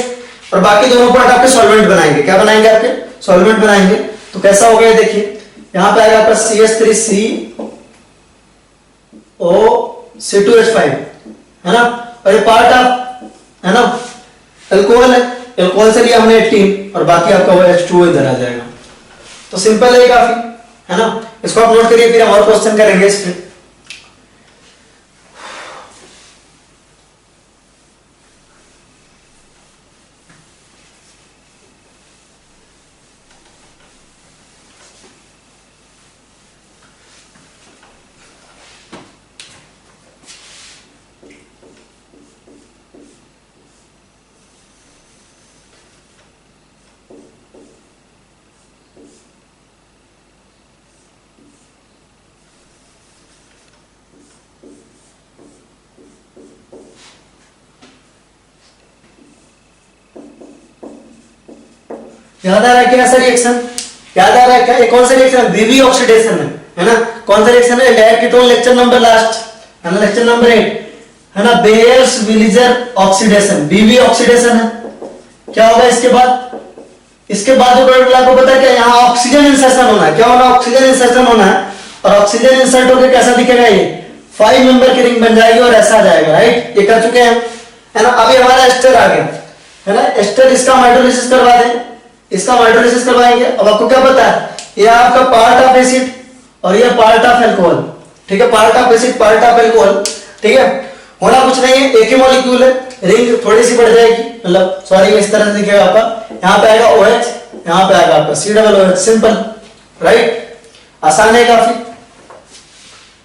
और बाकी दोनों पार्ट आपके सॉल्वेंट बनाएंगे। क्या बनाएंगे? आपके सॉल्वेंट बनाएंगे। तो कैसा हो गया देखिए, यहां पे आएगा आपका CH3CO2H5, है ना, और ये पार्ट ऑफ, है ना, अल्कोहल है, अल्कोहल से लिया हमने 18, और बाकी आपका वो H2O इधर आ जाएगा। तो सिंपल है काफी, है ना। इसको आप नोट करिए, फिर हम और क्वेश्चन करेंगे इस पे। याद आ रहा है क्या ऐसा रिएक्शन? याद आ रहा है क्या? ये कौन सा रिएक्शन? बीवी ऑक्सीडेशन है ना? कौन सा रिएक्शन है? Lab ketone lecture number last है ना, लेक्चर नंबर 8 है ना, बेयर्स विलिजर ऑक्सीडेशन, बीवी ऑक्सीडेशन है। क्या होगा इसके बाद? इसके बाद जो प्रोडक्ट आपको पता है क्या, यहाँ ऑक्सीजन इंसर्शन होना है। क्या होना? ऑक्सीजन इंसर्शन होना है। और ऑक्सीजन इंसर्ट होकर कैसा दिखेगा? ये 5 मेंबर की रिंग बन जाएगी और ऐसा आ जाएगा, राइट? ये कर चुके हैं है ना। अभी हमारा एस्टर आ गया है ना, एस्टर इसका हाइड्रोलिसिस करवा दें, इसका हाइड्रोलिसिस करवाएंगे। अब आपको क्या पता है, ये आपका पार्ट ऑफ एसिड और ये पार्ट ऑफ अल्कोहल, ठीक है, part of acid part of alcohol, ठीक है। होना कुछ नहीं है, एक ही मॉलिक्यूल है, रिंग थोड़ी सी बढ़ जाएगी, मतलब सॉरी इस तरह से दिखेगा आपका, यहाँ पे आएगा OH, यहाँ पे आएगा आपका COOH, सिंपल, राइट? आसान है काफी,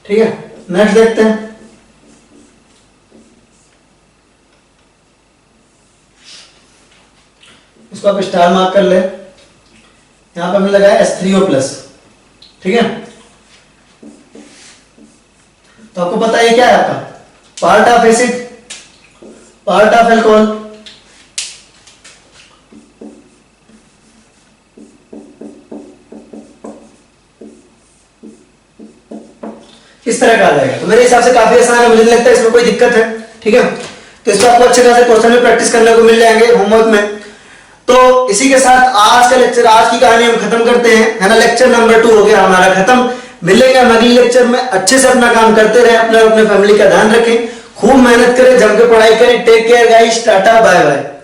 ठीक है। नेक्स्ट देखते हैं, इसको आप स्टार मार्क कर ले, यहां पे हमने लगाया H3O+, ठीक है। तो आपको पता है क्या है आपका part of acid part of alcohol, इस तरह का आ जाएगा। तो मेरे हिसाब से काफी आसान है, मुझे नहीं लगता इसमें कोई दिक्कत है, ठीक है। तो इसको आपको अच्छे खासे क्वेश्चन में प्रैक्टिस करने को मिल जाएंगे होमवर्क में। तो इसी के साथ आज का लेक्चर, आज की कहानी हम खत्म करते हैं, है ना। लेक्चर नंबर 2 हो गया हमारा खत्म। मिलेंगे हम अगले लेक्चर में, अच्छे से अपना काम करते रहे, अपने फैमिली का ध्यान रखें, खूब मेहनत करें, जम के पढ़ाई करें। Take care guys, tata bye bye.